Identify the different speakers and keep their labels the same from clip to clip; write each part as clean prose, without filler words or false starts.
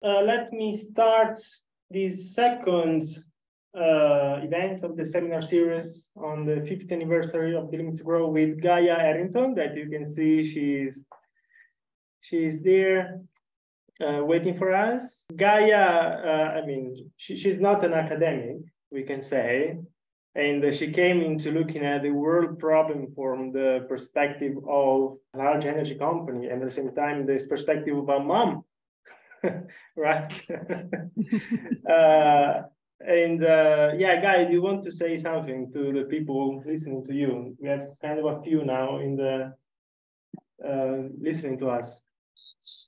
Speaker 1: Let me start this second event of the seminar series on the 50th anniversary of the Limit to Grow with Gaya Herrington. That you can see she's there waiting for us. Gaya, she's not an academic, we can say, and she came into looking at the world problem from the perspective of a large energy company, and at the same time, this perspective of a mom. Right. Yeah, Guy, do you want to say something to the people listening to you? We have kind of a few now in the listening to us.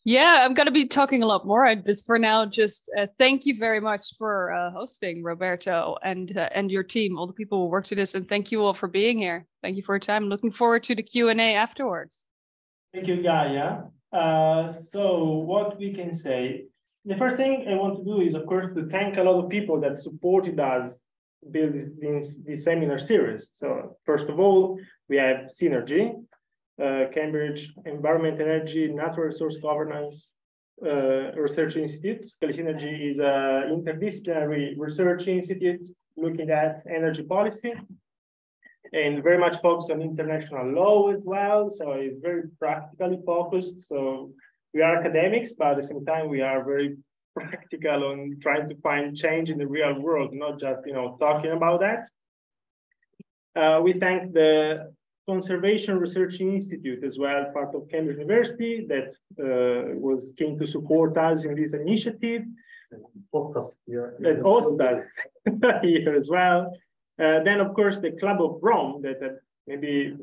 Speaker 2: Yeah, I'm going to be talking a lot more. I just for now, just thank you very much for hosting, Roberto, and your team, all the people who worked to this, and thank you all for being here. Thank you for your time. Looking forward to the Q&A afterwards.
Speaker 1: Thank you, Gaia. So what we can say, the first thing I want to do is, of course, to thank a lot of people that supported us build this seminar series. So first of all, we have Synergy, Cambridge Environment, Energy, Natural Resource Governance Research Institute. Synergy is an interdisciplinary research institute looking at energy policy and very much focused on international law as well. So it's very practically focused. So we are academics, but at the same time, we are very practical on trying to find change in the real world, not just talking about that. We thank the Conservation Research Institute as well, part of Cambridge University, that was keen to support us in this initiative.
Speaker 3: Host us here.
Speaker 1: That host us here as well. Then, of course, the Club of Rome, that maybe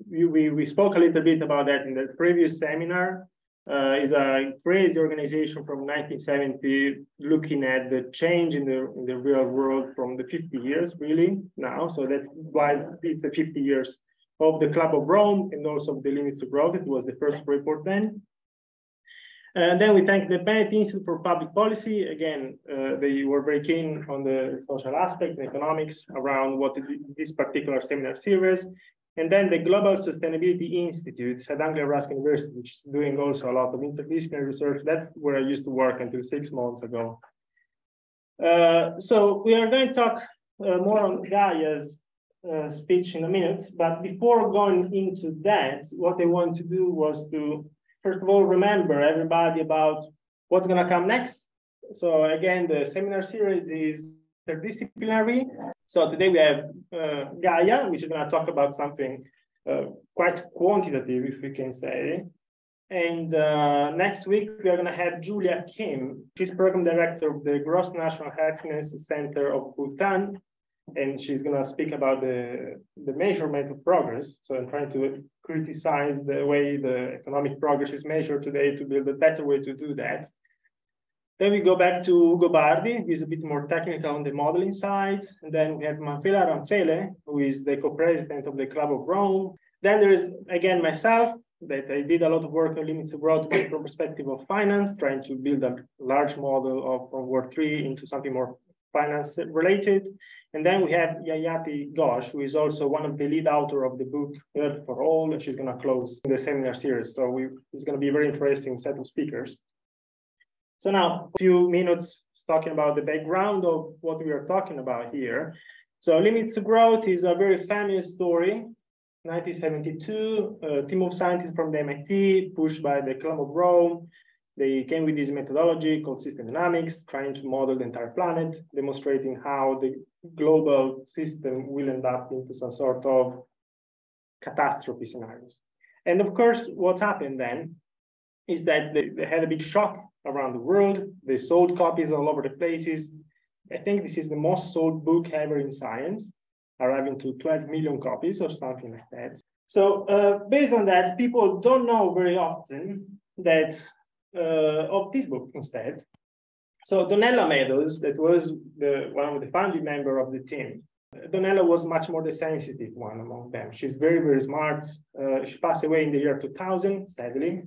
Speaker 1: we spoke a little bit about that in the previous seminar, is a crazy organization from 1970 looking at the change in the real world from the 50 years, really, now. So that's why it's the 50 years of the Club of Rome and also of the Limits to Growth. It was the first report then. And then we thank the Bennett Institute for Public Policy. Again, they were very keen on the social aspect and economics around what this particular seminar series. And then the Global Sustainability Institute at Anglia Ruskin University, which is doing also a lot of interdisciplinary research. That's where I used to work until 6 months ago. So we are going to talk more on Gaia's speech in a minute. But before going into that, what I want to do was to first of all, remember everybody about what's going to come next. So again, the seminar series is interdisciplinary. So today we have Gaya, which is going to talk about something quite quantitative, if we can say. And next week, we are going to have Julia Kim. She's program director of the Gross National Happiness Center of Bhutan. And she's going to speak about the measurement of progress. So I'm trying to criticize the way the economic progress is measured today to build a better way to do that. Then we go back to Ugo Bardi, who is a bit more technical on the modeling side. And then we have Manfreda Ramfele, who is the co-president of the Club of Rome. Then there is, again, myself, that I did a lot of work on limits of growth from perspective of finance, trying to build a large model of from World 3 into something more finance related. And then we have Yayati Ghosh, who is also one of the lead author of the book Earth for All, and she's going to close the seminar series. So it's going to be a very interesting set of speakers. So now, a few minutes talking about the background of what we are talking about here. So Limits to Growth is a very famous story. 1972, a team of scientists from the MIT, pushed by the Club of Rome. They came with this methodology called system dynamics, trying to model the entire planet, demonstrating how the global system will end up into some sort of catastrophe scenarios. And of course, what happened then is that they had a big shock around the world. They sold copies all over the places. I think this is the most sold book ever in science, arriving to 12 million copies or something like that. So based on that, people don't know very often that of this book instead. So Donella Meadows, that was one of the founding member of the team. Donella was much more the sensitive one among them. She's very, very smart. She passed away in the year 2000, sadly.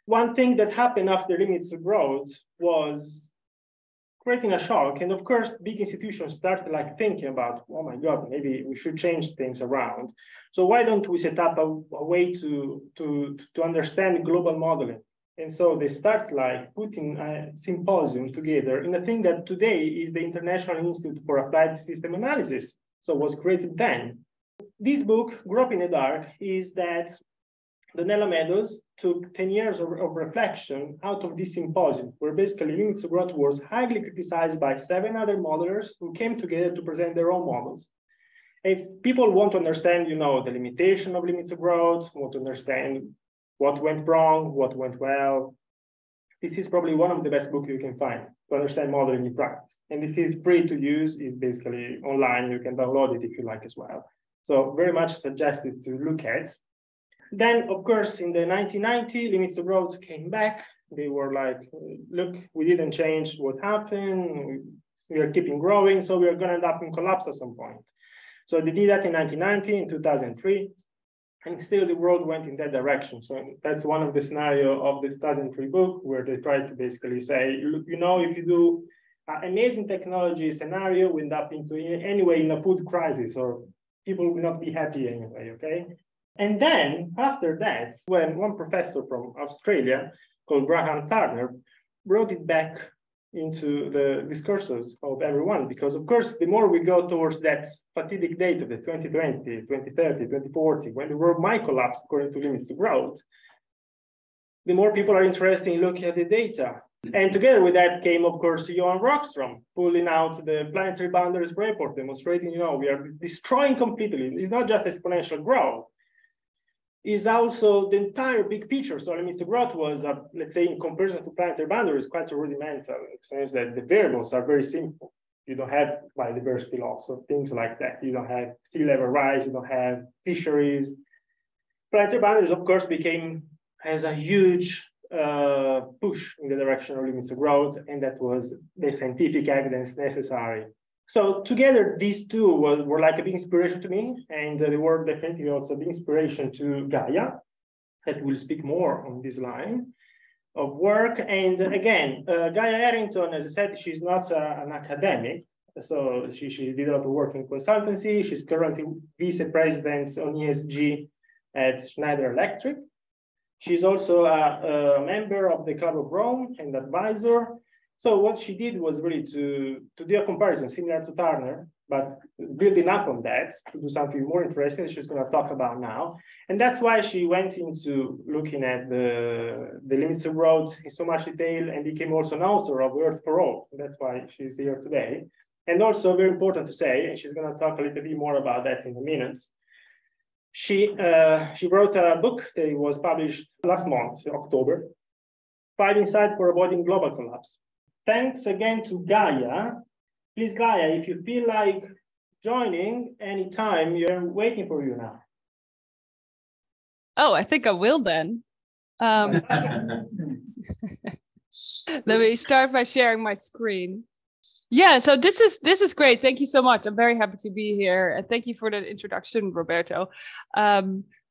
Speaker 1: One thing that happened after Limits to Growth was creating a shock. And of course, big institutions started like thinking about, oh my God, maybe we should change things around. So why don't we set up a way to understand global modeling? And so they start like putting a symposium together in a thing that today is the International Institute for Applied System Analysis. So it was created then. This book, Grow Up in the Dark, is that Donella Meadows took 10 years of reflection out of this symposium, where basically limits of growth was highly criticized by 7 other modelers who came together to present their own models. If people want to understand, the limitation of limits of growth, want to understand what went wrong, what went well, this is probably one of the best books you can find to understand modeling in practice. And it is free to use, it's basically online, you can download it if you like as well. So very much suggested to look at. Then, of course, in the 1990s, limits of growth came back. They were like, look, we didn't change what happened. We are keeping growing, so we are going to end up in collapse at some point. So they did that in 1990, in 2003, and still the world went in that direction. So that's one of the scenarios of the 2003 book, where they tried to basically say, if you do amazing technology scenario, we end up anyway in a food crisis, or people will not be happy anyway, okay? And then after that, when one professor from Australia called Graham Turner brought it back into the discourses of everyone, because of course, the more we go towards that fatidic date of the 2020, 2030, 2040, when the world might collapse according to limits of growth, the more people are interested in looking at the data. And together with that came, of course, Johan Rockström pulling out the planetary boundaries report, demonstrating, we are destroying completely. It's not just exponential growth. Is also the entire big picture. So limits of growth was, let's say, in comparison to planetary boundaries, quite rudimental, in the sense that the variables are very simple. You don't have biodiversity loss or things like that. You don't have sea level rise. You don't have fisheries. Planetary boundaries, of course, has a huge push in the direction of limits of growth, and that was the scientific evidence necessary. So together, these two were like a big inspiration to me, and they were definitely also a big inspiration to Gaya, that will speak more on this line of work. And again, Gaya Herrington, as I said, she's not an academic, so she did a lot of work in consultancy. She's currently vice-president on ESG at Schneider Electric. She's also a member of the Club of Rome and advisor. So what she did was really to do a comparison similar to Turner, but building up on that to do something more interesting she's going to talk about now. And that's why she went into looking at the limits of growth in so much detail and became also an author of Earth for All. That's why she's here today. And also very important to say, and she's going to talk a little bit more about that in a minute, she wrote a book that was published last month, October, 5 Insights for Avoiding Global Collapse. Thanks again to Gaya. Please, Gaya, if you feel like joining anytime, you're waiting for you now.
Speaker 2: Oh, I think I will then. Let me start by sharing my screen. Yeah, so this is great. Thank you so much. I'm very happy to be here. And thank you for the introduction, Roberto.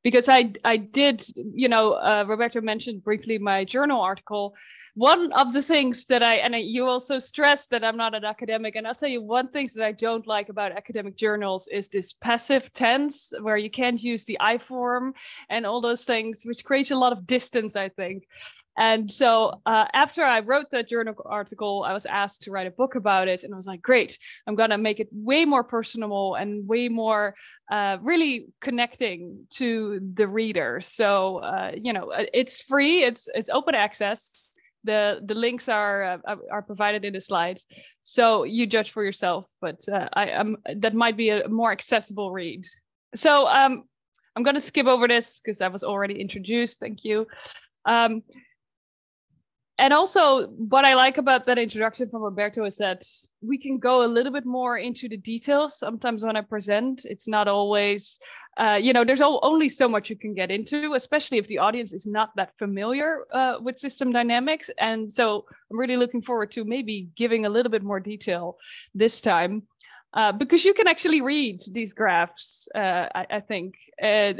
Speaker 2: Because I did, Roberto mentioned briefly my journal article. One of the things that you also stressed that I'm not an academic, and I'll tell you one thing that I don't like about academic journals is this passive tense where you can't use the I form and all those things, which creates a lot of distance, I think. And so after I wrote that journal article, I was asked to write a book about it. And I was like, great, I'm going to make it way more personal and way more really connecting to the reader. So, it's free. It's open access. The links are provided in the slides. So you judge for yourself. But that might be a more accessible read. So I'm going to skip over this because I was already introduced. Thank you. And also, what I like about that introduction from Roberto is that we can go a little bit more into the details. Sometimes when I present, it's not always, there's only so much you can get into, especially if the audience is not that familiar with system dynamics. And so I'm really looking forward to maybe giving a little bit more detail this time. Because you can actually read these graphs, I think.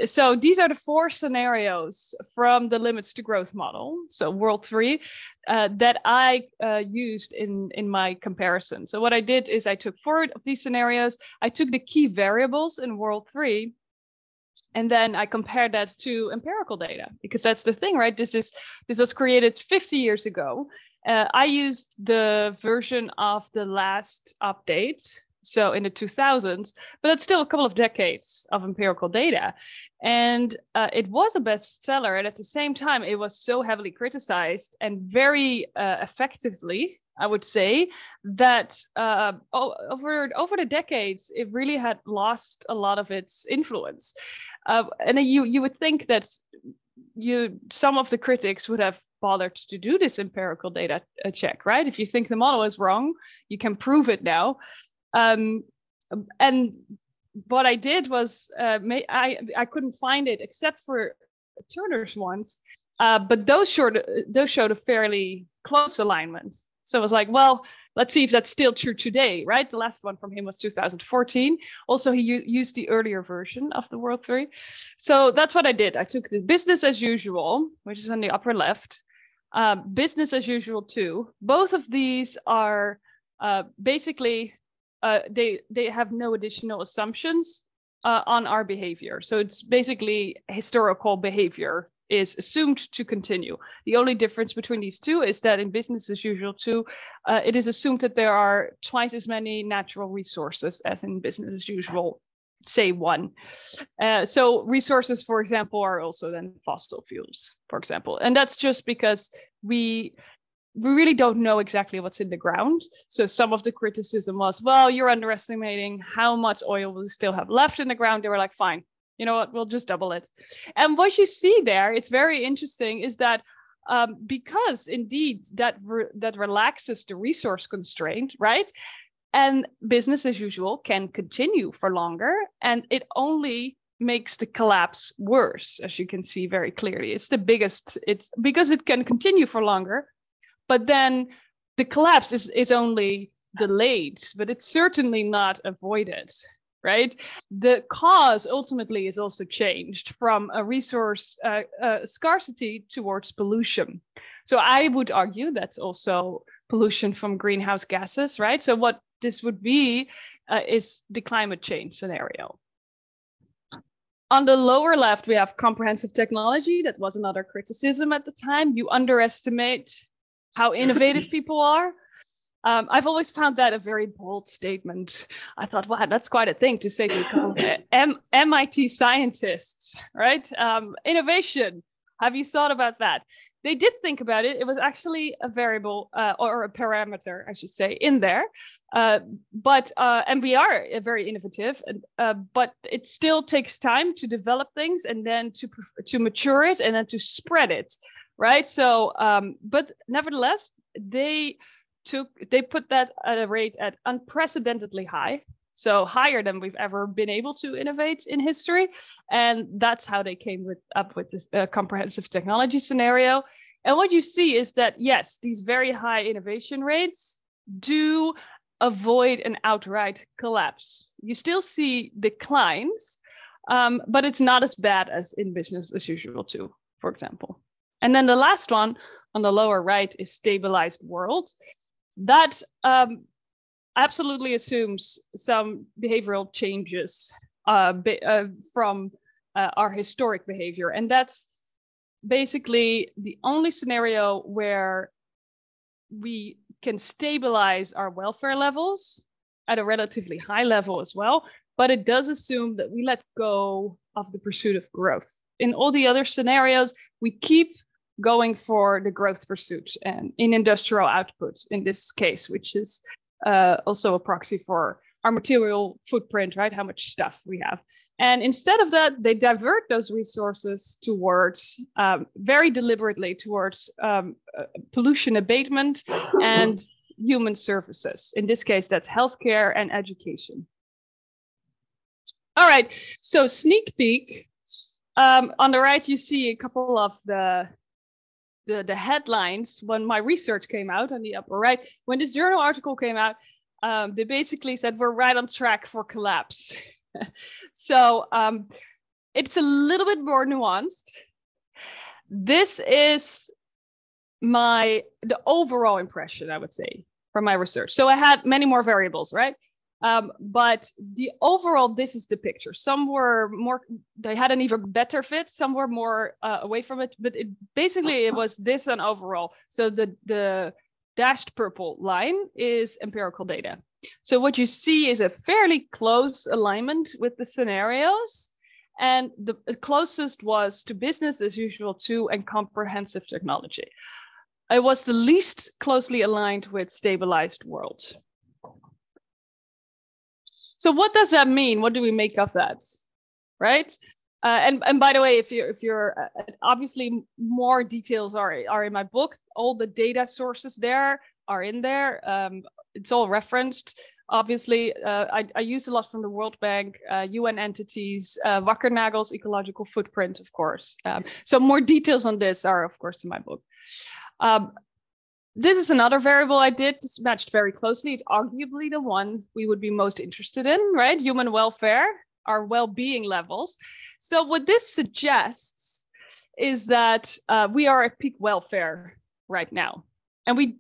Speaker 2: So these are the 4 scenarios from the limits to growth model, so world 3, that I used in my comparison. So what I did is I took 4 of these scenarios, I took the key variables in world 3, And then I compared that to empirical data, because that's the thing, right? This was created 50 years ago. I used the version of the last update, so in the 2000s, but it's still a couple of decades of empirical data. And it was a bestseller. And at the same time, it was so heavily criticized and very effectively, I would say, that over the decades, it really had lost a lot of its influence. And you would think that some of the critics would have bothered to do this empirical data check, right? If you think the model is wrong, you can prove it now. And what I did was I couldn't find it except for Turner's ones, but those showed a fairly close alignment. So I was like, well, let's see if that's still true today, right? The last one from him was 2014. Also, he used the earlier version of the World 3. So that's what I did. I took the business as usual, which is on the upper left, business as usual 2. Both of these are basically, they have no additional assumptions on our behavior. So it's basically historical behavior is assumed to continue. The only difference between these two is that in business as usual 2, it is assumed that there are twice as many natural resources as in business as usual, say 1. So resources, for example, are also then fossil fuels, for example. And that's just because we really don't know exactly what's in the ground. So some of the criticism was, well, you're underestimating how much oil we still have left in the ground. They were like, fine, you know what, we'll just double it. And what you see there, it's very interesting, is that because indeed that relaxes the resource constraint, right? And business as usual can continue for longer, and it only makes the collapse worse, as you can see very clearly. It's the biggest, it's because it can continue for longer, but then the collapse is only delayed, but it's certainly not avoided. Right? The cause ultimately is also changed from a resource scarcity towards pollution. So I would argue that's also pollution from greenhouse gases, right? So what this would be is the climate change scenario. On the lower left, we have comprehensive technology. That was another criticism at the time. You underestimate how innovative people are. I've always found that a very bold statement. I thought, wow, that's quite a thing to say to a couple of MIT scientists, right? Innovation. Have you thought about that? They did think about it. It was actually a variable or a parameter, I should say, in there. And we are very innovative, but it still takes time to develop things and then to mature it and then to spread it, right? So, but nevertheless, they put that at a rate at unprecedentedly high, so higher than we've ever been able to innovate in history. And that's how they came up with this comprehensive technology scenario. And what you see is that, yes, these very high innovation rates do avoid an outright collapse. You still see declines, but it's not as bad as in business as usual 2, for example. And then the last one on the lower right is stabilized world. That absolutely assumes some behavioral changes from our historic behavior. And that's basically the only scenario where we can stabilize our welfare levels at a relatively high level as well. But it does assume that we let go of the pursuit of growth. In all the other scenarios, we keep going for the growth pursuit and in industrial output in this case, which is also a proxy for our material footprint, right? How much stuff we have. And instead of that, they divert those resources towards, very deliberately towards pollution abatement and human services. In this case, that's healthcare and education. All right, so sneak peek. On the right, you see a couple of the headlines when my research came out. On the upper right, when this journal article came out, they basically said we're right on track for collapse. So it's a little bit more nuanced. This is the overall impression, I would say, from my research. So I had many more variables, right? But the overall, this is the picture. Some were more, they had an even better fit. Some were more away from it, but basically it was this and overall. So the dashed purple line is empirical data. So what you see is a fairly close alignment with the scenarios. And the closest was to business as usual 2 and comprehensive technology. It was the least closely aligned with stabilized world. So what does that mean? What do we make of that, right? And by the way, if you're obviously more details are in my book. All the data sources there are in there. It's all referenced. Obviously, I used a lot from the World Bank, UN entities, Wackernagel's ecological footprint, of course. So more details on this are, of course, in my book. This is another variable I did. This matched very closely. It's arguably the one we would be most interested in, right? Human welfare, our well-being levels. So what this suggests is that we are at peak welfare right now, and we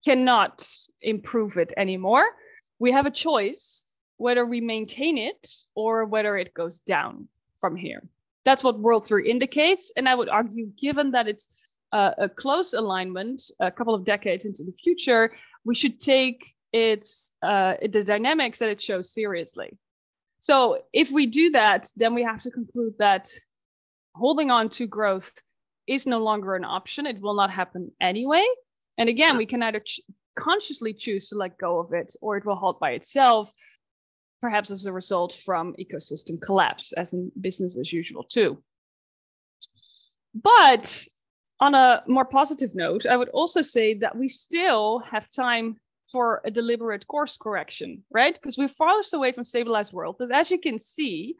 Speaker 2: cannot improve it anymore. We have a choice whether we maintain it or whether it goes down from here. That's what World 3 indicates. And I would argue, given that it's a close alignment, a couple of decades into the future, we should take the dynamics that it shows seriously. So if we do that, then we have to conclude that holding on to growth is no longer an option. It will not happen anyway. And again, we can either consciously choose to let go of it, or it will halt by itself, perhaps as a result from ecosystem collapse, as in business as usual too. But on a more positive note, I would also say that we still have time for a deliberate course correction, right? Because we're farthest away from stabilized world, but as you can see,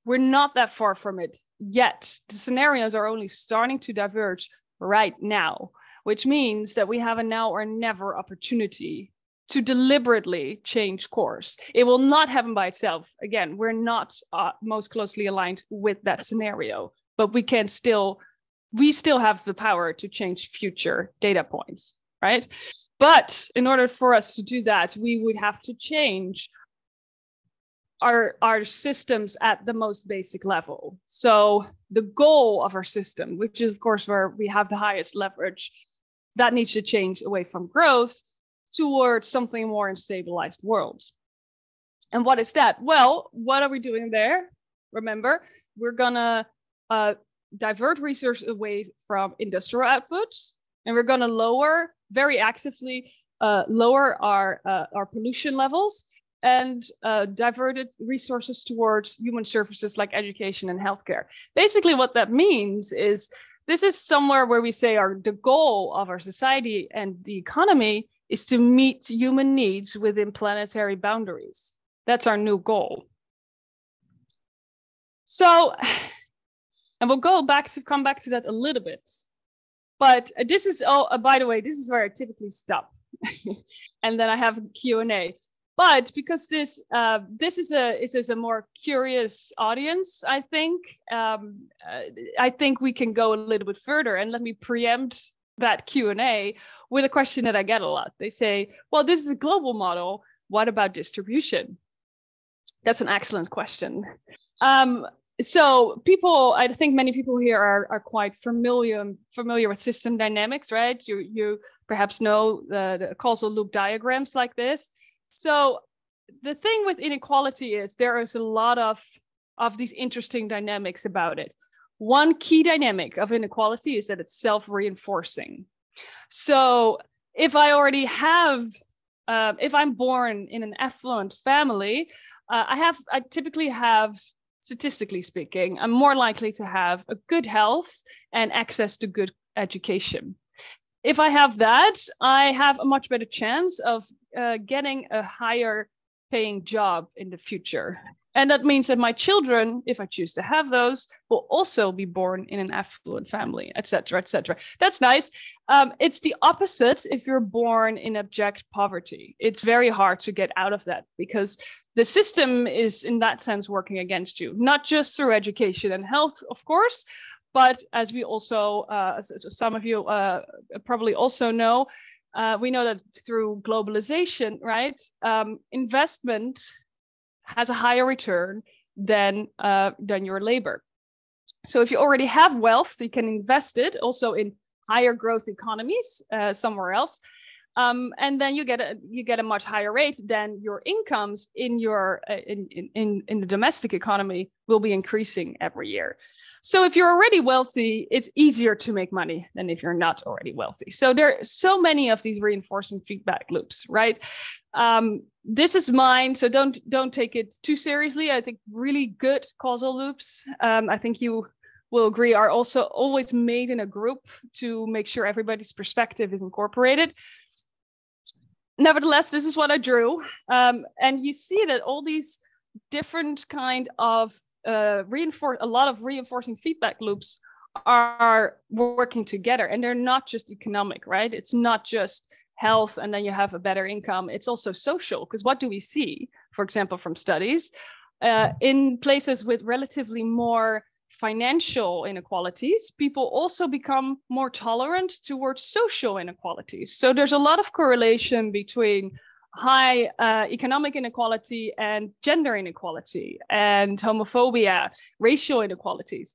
Speaker 2: we're not that far from it yet. The scenarios are only starting to diverge right now, which means that we have a now or never opportunity to deliberately change course. It will not happen by itself. Again, we're not most closely aligned with that scenario, but we still have the power to change future data points, right? But in order for us to do that, we would have to change our systems at the most basic level. So the goal of our system, which is of course where we have the highest leverage, that needs to change away from growth towards something more in stabilized worlds. And what is that? Well, what are we doing there? Remember, we're gonna divert resources away from industrial outputs, and we're gonna lower, very actively lower our pollution levels, and diverted resources towards human services like education and healthcare. Basically what that means is this is somewhere where we say the goal of our society and the economy is to meet human needs within planetary boundaries. That's our new goal. So, and we'll come back to that a little bit. But this is, by the way, this is where I typically stop. And then I have a Q&A. But because this is a more curious audience, I think we can go a little bit further, and let me preempt that Q&A with a question that I get a lot. They say, well, this is a global model. What about distribution? That's an excellent question. So I think many people here are quite familiar with system dynamics, right? You perhaps know the causal loop diagrams like this. So the thing with inequality is there is a lot of these interesting dynamics about it. One key dynamic of inequality is that it's self-reinforcing. So if I already have, if I'm born in an affluent family, I typically have, statistically speaking, I'm more likely to have a good health and access to good education. If I have that, I have a much better chance of getting a higher paying job in the future. And that means that my children, if I choose to have those, will also be born in an affluent family, et cetera, et cetera. That's nice. It's the opposite if you're born in abject poverty. It's very hard to get out of that because the system is in that sense working against you, not just through education and health, of course, but as we also, as some of you probably also know, we know that through globalization, right, investment has a higher return than your labor. So if you already have wealth, you can invest it also in higher growth economies somewhere else. And then you get a much higher rate than your incomes in your in the domestic economy will be increasing every year. So if you're already wealthy, it's easier to make money than if you're not already wealthy. So there are so many of these reinforcing feedback loops, right? This is mine, so don't take it too seriously. I think really good causal loops, I think you will agree, are also always made in a group to make sure everybody's perspective is incorporated. Nevertheless, this is what I drew. And you see that all these different kind of a lot of reinforcing feedback loops are working together, and they're not just economic, right? It's not just health and then you have a better income. It's also social, because what do we see, for example, from studies in places with relatively more financial inequalities, people also become more tolerant towards social inequalities. So there's a lot of correlation between high economic inequality and gender inequality and homophobia, racial inequalities,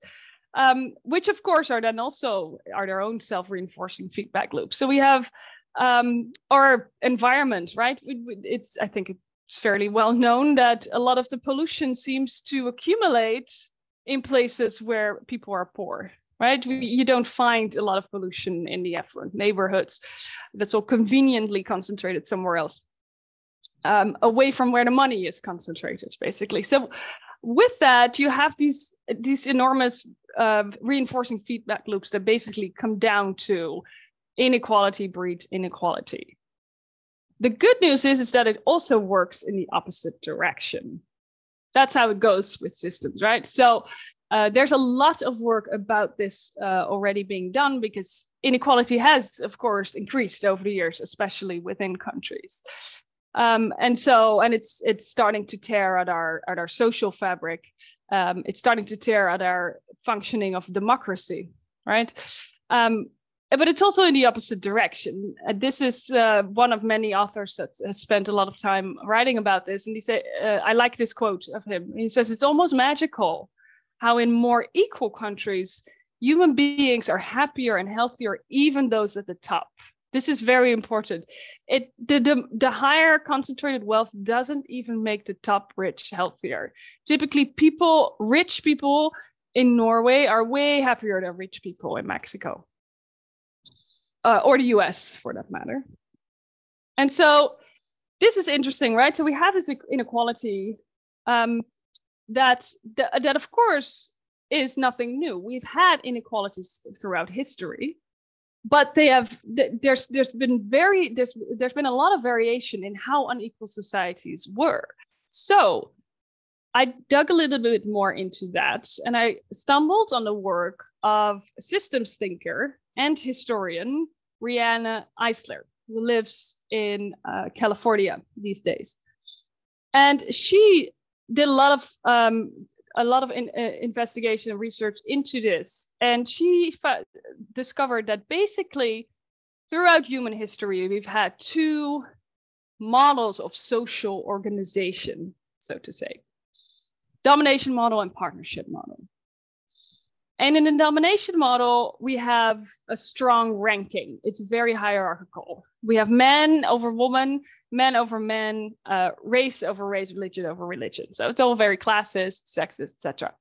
Speaker 2: which of course are then also their own self-reinforcing feedback loops. So we have our environment, right? I think it's fairly well known that a lot of the pollution seems to accumulate in places where people are poor, right? You don't find a lot of pollution in the affluent neighborhoods. That's all conveniently concentrated somewhere else, away from where the money is concentrated, basically. So with that, you have these enormous reinforcing feedback loops that basically come down to inequality breeds inequality. The good news is that it also works in the opposite direction. That's how it goes with systems, right? So there's a lot of work about this already being done, because inequality has, of course, increased over the years, especially within countries. And it's starting to tear at our social fabric. It's starting to tear at our functioning of democracy, right? But it's also in the opposite direction. This is one of many authors that has spent a lot of time writing about this. And he said, I like this quote of him. He says, it's almost magical how in more equal countries, human beings are happier and healthier, even those at the top. This is very important. The higher concentrated wealth doesn't even make the top rich healthier. Typically, rich people in Norway are way happier than rich people in Mexico. Or the US, for that matter. And so this is interesting, right? So we have this inequality that of course is nothing new. We've had inequalities throughout history, but there's been a lot of variation in how unequal societies were. So I dug a little bit more into that, and I stumbled on the work of systems thinker and historian Rihanna Eisler, who lives in California these days. And she did a lot of investigation and research into this. And she discovered that basically throughout human history, we've had two models of social organization, so to say: domination model and partnership model. And in the domination model, we have a strong ranking. It's very hierarchical. We have men over women, men over men, race over race, religion over religion. So it's all very classist, sexist, etc.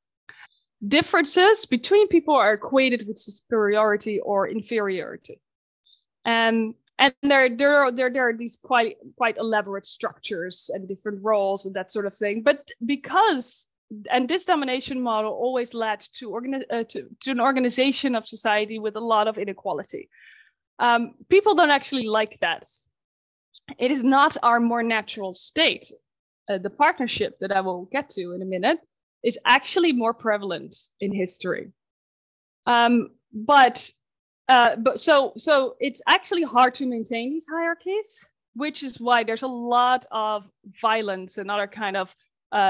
Speaker 2: Differences between people are equated with superiority or inferiority. And there are these quite elaborate structures and different roles and that sort of thing. But and this domination model always led to an organization of society with a lot of inequality. People don't actually like that. It is not our more natural state. The partnership that I will get to in a minute is actually more prevalent in history. So it's actually hard to maintain these hierarchies, which is why there's a lot of violence and other kind of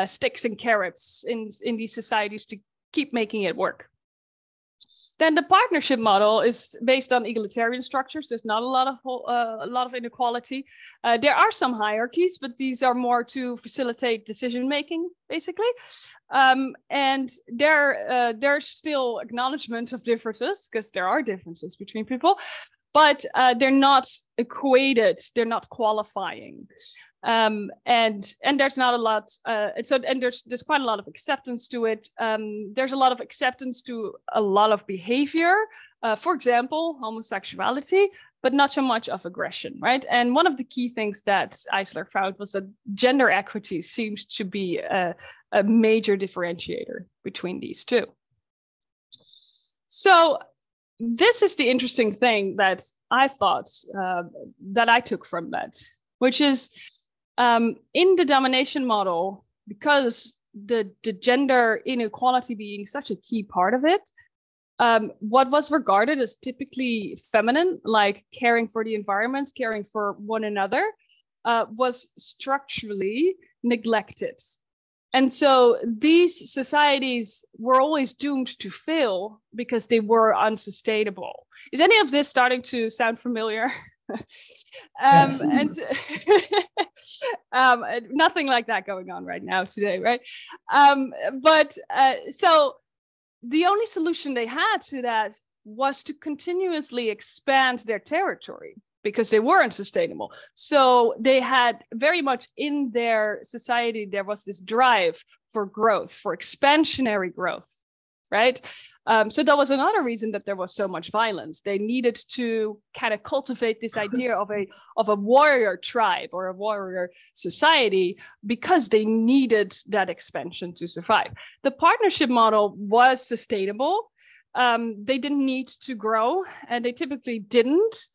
Speaker 2: sticks and carrots in these societies to keep making it work. Then the partnership model is based on egalitarian structures. There's not a lot of inequality. There are some hierarchies, but these are more to facilitate decision making, basically. And there's still acknowledgement of differences, because there are differences between people, but they're not equated. They're not qualifying. And there's not a lot, and there's quite a lot of acceptance to it. There's a lot of acceptance to a lot of behavior, for example, homosexuality, but not so much of aggression, right? And one of the key things that Eisler found was that gender equity seems to be a major differentiator between these two. So this is the interesting thing that I thought, that I took from that, which is, in the domination model, because the gender inequality being such a key part of it, what was regarded as typically feminine, like caring for the environment, caring for one another, was structurally neglected. And so these societies were always doomed to fail because they were unsustainable. Is any of this starting to sound familiar?
Speaker 1: Yes.
Speaker 2: And nothing like that going on right now today, right? So the only solution they had to that was to continuously expand their territory, because they weren't sustainable. So they had very much in their society, there was this drive for growth, for expansionary growth, right? So that was another reason that there was so much violence. They needed to kind of cultivate this idea of a warrior tribe or a warrior society, because they needed that expansion to survive. The partnership model was sustainable. They didn't need to grow, and they typically didn't.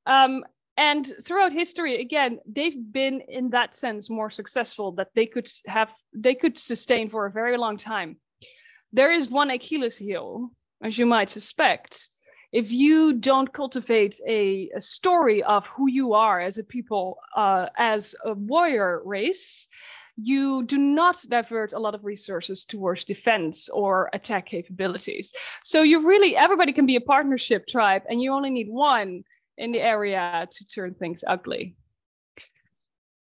Speaker 2: And throughout history, again, they've been in that sense more successful, that they could sustain for a very long time. There is one Achilles heel, as you might suspect. If you don't cultivate a story of who you are as a people, as a warrior race, you do not divert a lot of resources towards defense or attack capabilities. So everybody can be a partnership tribe, and you only need one in the area to turn things ugly.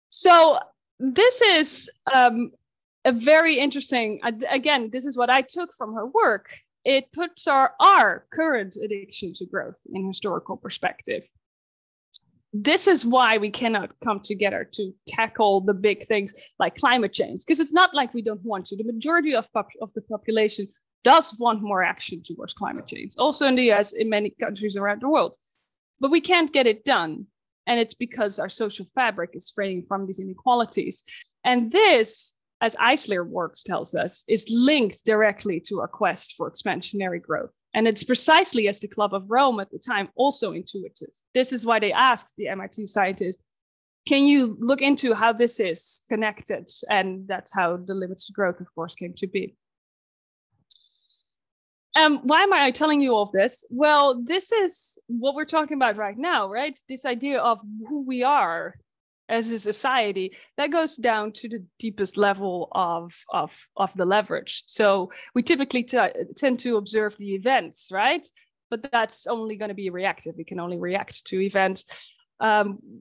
Speaker 2: So this is a very interesting, again, this is what I took from her work. It puts our current addiction to growth in historical perspective. This is why we cannot come together to tackle the big things like climate change, because it's not like we don't want to. The majority of the population does want more action towards climate change, also in the US, in many countries around the world. But we can't get it done. And it's because our social fabric is fraying from these inequalities. And this, as Eisler works tells us, is linked directly to our quest for expansionary growth. And it's precisely as the Club of Rome at the time also intuited. This is why they asked the MIT scientists, can you look into how this is connected? And that's how the limits to growth, of course, came to be. Why am I telling you all of this? Well, this is what we're talking about right now, right? This idea of who we are as a society, that goes down to the deepest level of the leverage. So we typically tend to observe the events, right? But that's only going to be reactive. We can only react to events.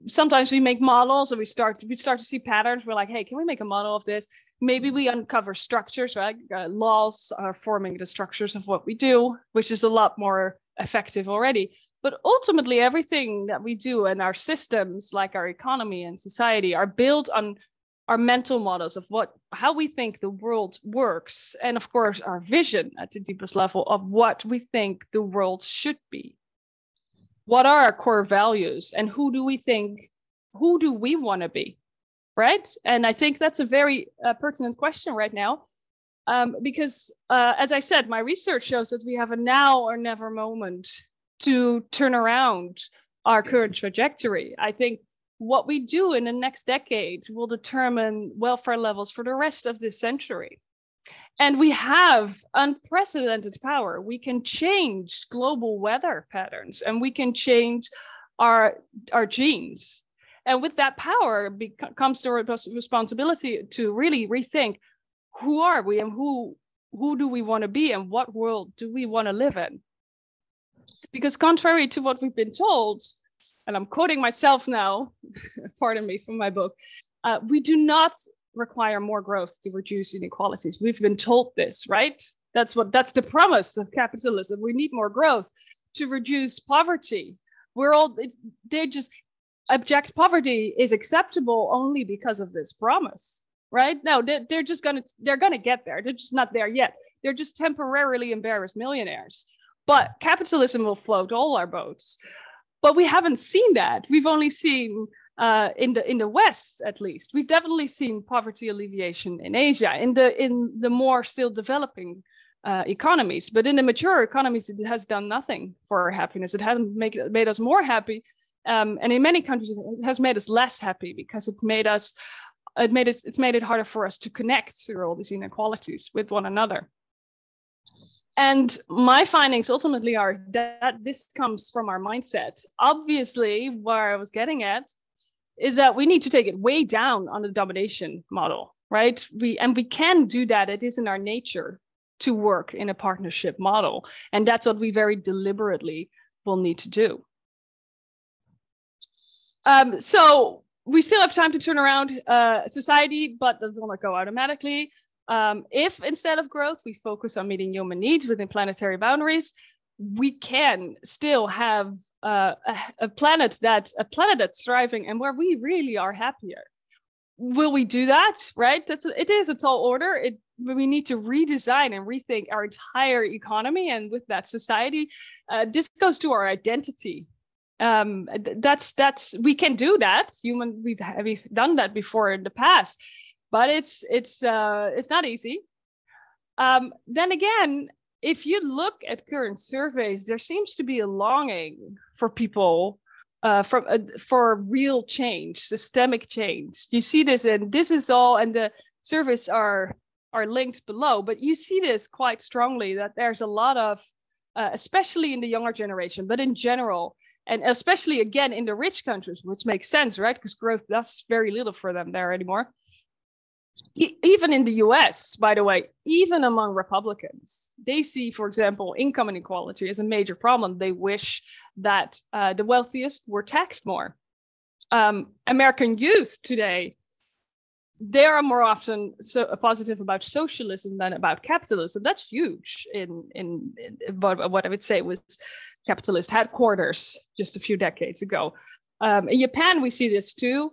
Speaker 2: Sometimes we make models and we start to see patterns. We're like, hey, can we make a model of this? Maybe we uncover structures, right? Laws are forming the structures of what we do, which is a lot more effective already. But ultimately, everything that we do and our systems, like our economy and society, are built on our mental models of how we think the world works. And of course, our vision at the deepest level of what we think the world should be. What are our core values, and who do we want to be, right? And I think that's a very pertinent question right now, because as I said, my research shows that we have a now or never moment to turn around our current trajectory. I think what we do in the next decade will determine welfare levels for the rest of this century. And we have unprecedented power. We can change global weather patterns, and we can change our genes. And with that power comes the responsibility to really rethink, who are we and who do we want to be, and what world do we want to live in? Because contrary to what we've been told, and I'm quoting myself now, pardon me from my book, we do not require more growth to reduce inequalities. We've been told this, right? That's the promise of capitalism. We need more growth to reduce poverty. They just abject poverty is acceptable only because of this promise, right? No, they're gonna get there. They're just not there yet. They're just temporarily embarrassed millionaires. But capitalism will float all our boats. But we haven't seen that. We've only seen in the West, at least. We've definitely seen poverty alleviation in Asia, in the more still developing economies. But in the mature economies, it has done nothing for our happiness. It hasn't made us more happy. And in many countries, it has made us less happy because it's made it harder for us to connect through all these inequalities with one another. And my findings ultimately are that this comes from our mindset. Obviously, where I was getting at is that we need to take it way down on the domination model, right? We can do that. It is in our nature to work in a partnership model. And that's what we very deliberately will need to do. So we still have time to turn around society, but that will not go automatically. If instead of growth, we focus on meeting human needs within planetary boundaries, we can still have a planet that's thriving and where we really are happier. Will we do that? Right? It is a tall order. We need to redesign and rethink our entire economy, and with that society. This goes to our identity. We can do that. We've done that before in the past, but it's not easy. Then again, if you look at current surveys, there seems to be a longing for people for real change, systemic change. You see this, and this is all, and the surveys are linked below, but you see this quite strongly that there's a lot of, especially in the younger generation, but in general, and especially again in the rich countries, which makes sense, right? Because growth does very little for them there anymore. Even in the US, by the way, even among Republicans, they see, for example, income inequality as a major problem. They wish that the wealthiest were taxed more. American youth today, they are more often positive about socialism than about capitalism. That's huge in what I would say was capitalist headquarters just a few decades ago. In Japan, we see this too.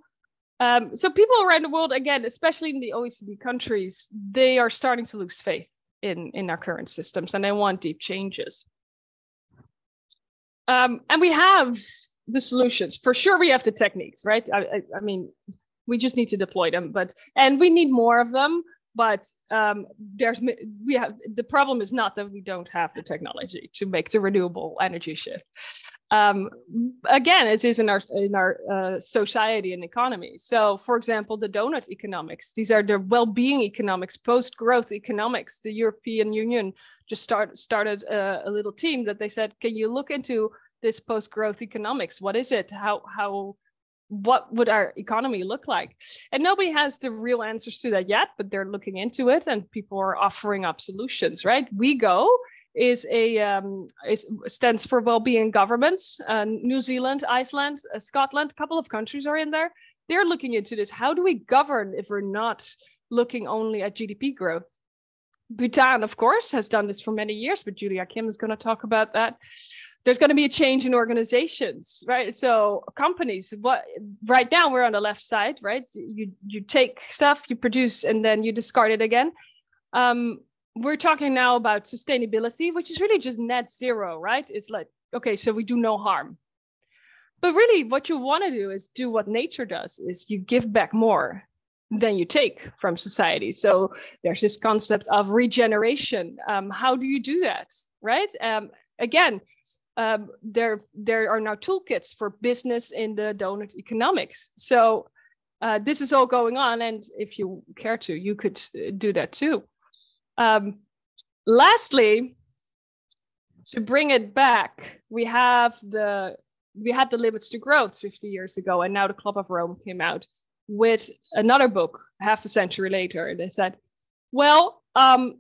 Speaker 2: So people around the world, again, especially in the OECD countries, they are starting to lose faith in our current systems, and they want deep changes. And we have the solutions. For sure, we have the techniques, right? I mean, we just need to deploy them, and we need more of them. But the problem is not that we don't have the technology to make the renewable energy shift. Again, it is in our society and economy. So, for example, the donut economics, these are the well-being economics, post-growth economics. The European Union just started a little team that they said, can you look into this post-growth economics? What is it? What would our economy look like? And nobody has the real answers to that yet, but they're looking into it, and people are offering up solutions, right? WeGo stands for well-being governments. New Zealand, Iceland, Scotland, a couple of countries are in there. They're looking into this. How do we govern if we're not looking only at GDP growth? Bhutan, of course, has done this for many years, but Julia Kim is going to talk about that. There's going to be a change in organizations, right? So companies, right now we're on the left side, right? You take stuff, you produce, and then you discard it again. We're talking now about sustainability, which is really just net zero, right? It's like, okay, so we do no harm. But really what you want to do is do what nature does, is you give back more than you take from society. So there's this concept of regeneration. How do you do that, right? Again, there are now toolkits for business in the donut economics. So this is all going on, and if you care to, you could do that too. Lastly, to bring it back, we had the Limits to Growth 50 years ago, and now the Club of Rome came out with another book half a century later, and they said, well,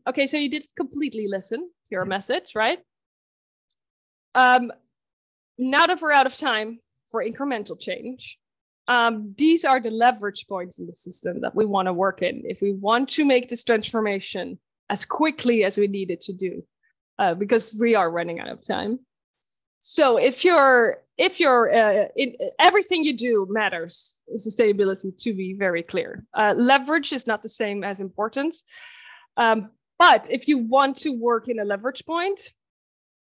Speaker 2: okay, so you didn't completely listen to your message, right? now that we're out of time for incremental change, these are the leverage points in the system that we want to work in if we want to make this transformation as quickly as we need it to do, because we are running out of time. So if you're everything you do matters, sustainability, to be very clear. Leverage is not the same as importance. But if you want to work in a leverage point,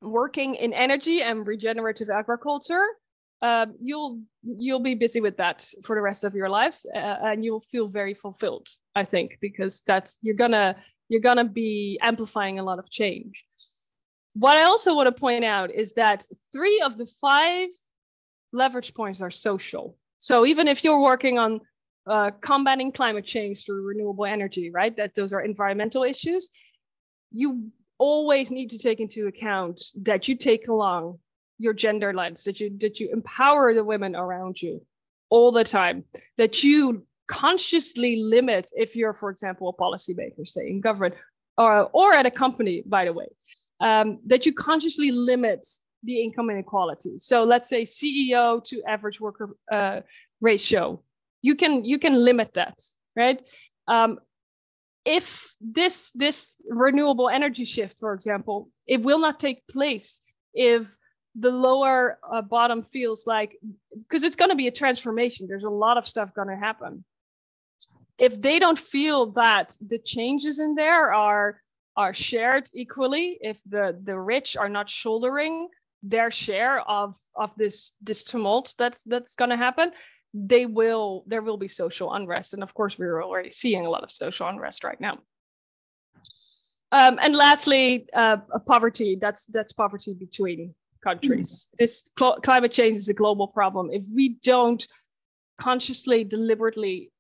Speaker 2: working in energy and regenerative agriculture, you'll be busy with that for the rest of your lives, and you'll feel very fulfilled, I think, because you're gonna be amplifying a lot of change. What I also want to point out is that 3 of the 5 leverage points are social. So even if you're working on combating climate change through renewable energy, right? That those are environmental issues. You always need to take into account that you take along your gender lens, that you empower the women around you all the time, that you consciously limit, if you're, for example, a policymaker, say in government or at a company, by the way, that you consciously limit the income inequality. So let's say CEO to average worker ratio. You can limit that, right? If this renewable energy shift, for example, it will not take place if the lower bottom feels like, because it's going to be a transformation. There's a lot of stuff going to happen. If they don't feel that the changes in there are shared equally, if the rich are not shouldering their share of this tumult that's going to happen, there will be social unrest. And of course, we're already seeing a lot of social unrest right now. And lastly, poverty, that's poverty between countries. This climate change is a global problem. If we don't consciously, deliberately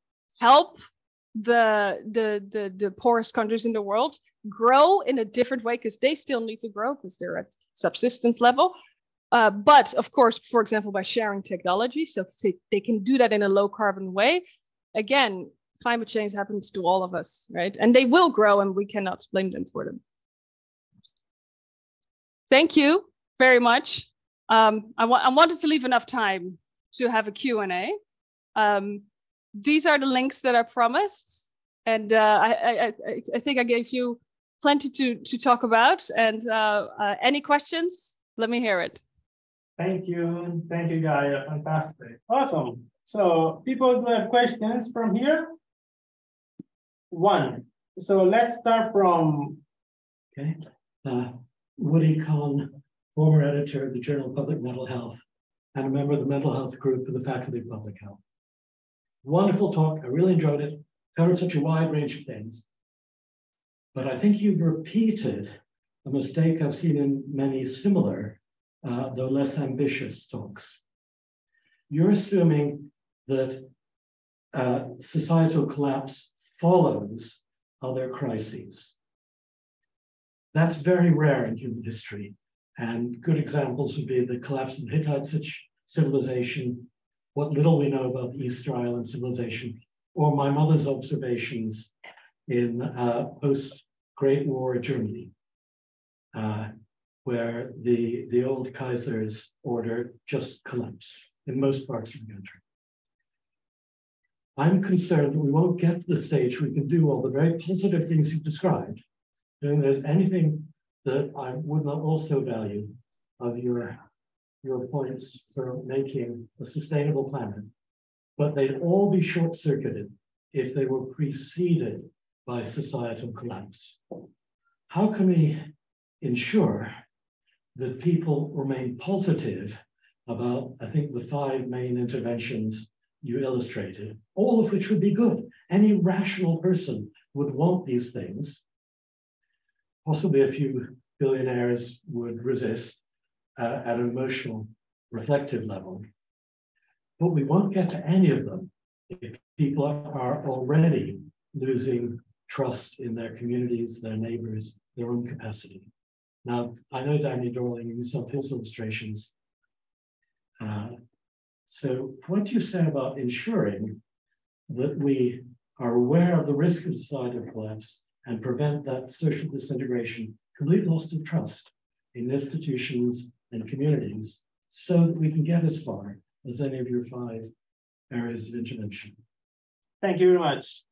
Speaker 2: help the poorest countries in the world grow in a different way, because they still need to grow because they're at subsistence level. But of course, for example, by sharing technology, so they can do that in a low carbon way. Again, climate change happens to all of us, right? And they will grow, and we cannot blame them for them. Thank you very much. I wanted to leave enough time to have a Q&A. These are the links that I promised, and I think I gave you plenty to talk about. And any questions? Let me hear it.
Speaker 1: Thank you, Gaya. Fantastic, awesome. So people do have questions from here. One. So let's start from.
Speaker 3: Okay, Woody Kahn, former editor of the Journal of Public Mental Health, and a member of the mental health group of the Faculty of Public Health. Wonderful talk. I really enjoyed it. Covered such a wide range of things. But I think you've repeated a mistake I've seen in many similar, though less ambitious talks. You're assuming that societal collapse follows other crises. That's very rare in human history. And good examples would be the collapse of the Hittite civilization, what little we know about the Easter Island civilization, or my mother's observations in post-Great War Germany, where the old Kaiser's order just collapsed in most parts of the country. I'm concerned that we won't get to the stage where we can do all the very positive things you've described. And there's anything that I would not also value of your points for making a sustainable planet, but they'd all be short-circuited if they were preceded by societal collapse. How can we ensure that people remain positive about, I think, the 5 main interventions you illustrated, all of which would be good? Any rational person would want these things. Possibly a few billionaires would resist at an emotional, reflective level. But we won't get to any of them if people are already losing trust in their communities, their neighbors, their own capacity. Now, I know Danny Dorling used some of his illustrations. So what do you say about ensuring that we are aware of the risk of societal collapse and prevent that social disintegration, complete loss of trust in institutions and communities, so that we can get as far as any of your 5 areas of intervention.
Speaker 1: Thank you very much.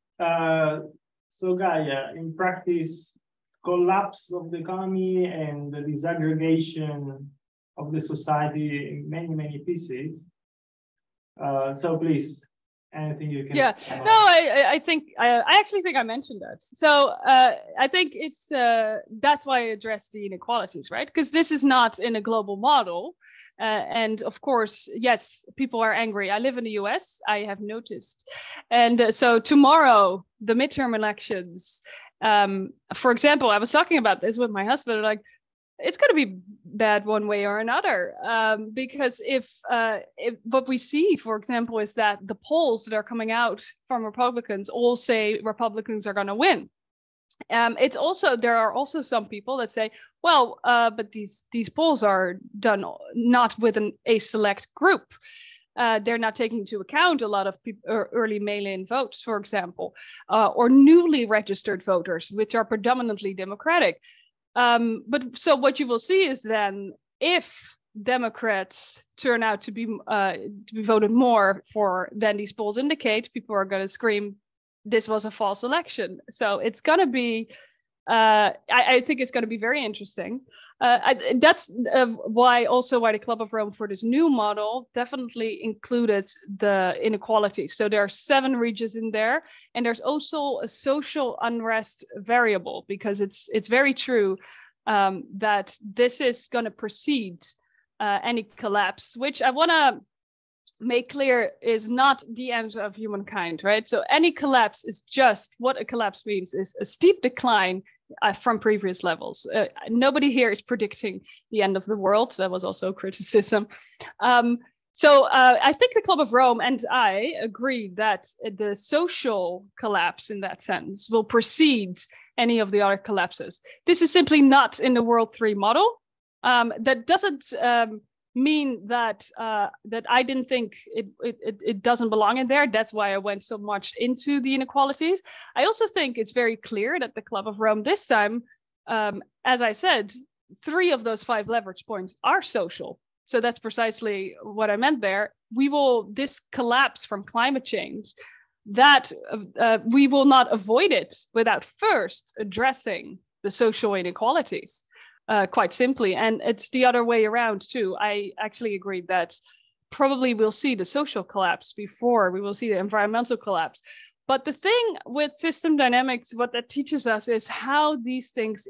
Speaker 1: So Gaya, in practice, collapse of the economy and the disaggregation of the society in many, many pieces. So please, anything you can.
Speaker 2: Yeah, no, I think I actually think I mentioned that. So I think it's that's why I addressed the inequalities, right? Because this is not in a global model. And of course, yes, people are angry. I live in the US, I have noticed. And so tomorrow, the midterm elections, for example, I was talking about this with my husband, like, it's going to be bad one way or another, because if what we see, for example, is that the polls that are coming out from Republicans all say Republicans are going to win. It's also, there are also some people that say, well, but these polls are done not with a select group. They're not taking into account a lot of early mail-in votes, for example, or newly registered voters, which are predominantly Democratic. But so what you will see is then, if Democrats turn out to be voted more for than these polls indicate, people are going to scream, this was a false election. So it's going to be, I think it's going to be very interesting. That's why the Club of Rome for this new model definitely included the inequalities. So there are 7 regions in there, and there's also a social unrest variable, because it's very true that this is going to precede any collapse, which I want to make clear is not the end of humankind, right? So any collapse is just, what a collapse means is a steep decline from previous levels. Nobody here is predicting the end of the world. That was also a criticism. So I think the Club of Rome and I agree that the social collapse in that sense will precede any of the other collapses. This is simply not in the World 3 model. That doesn't mean that that I didn't think it doesn't belong in there. That's why I went so much into the inequalities. I also think it's very clear that the Club of Rome this time, as I said, 3 of those 5 leverage points are social. So that's precisely what I meant there. This collapse from climate change, that we will not avoid it without first addressing the social inequalities. Quite simply. And it's the other way around too. I actually agree that probably we'll see the social collapse before we will see the environmental collapse. But the thing with system dynamics, what that teaches us is how these things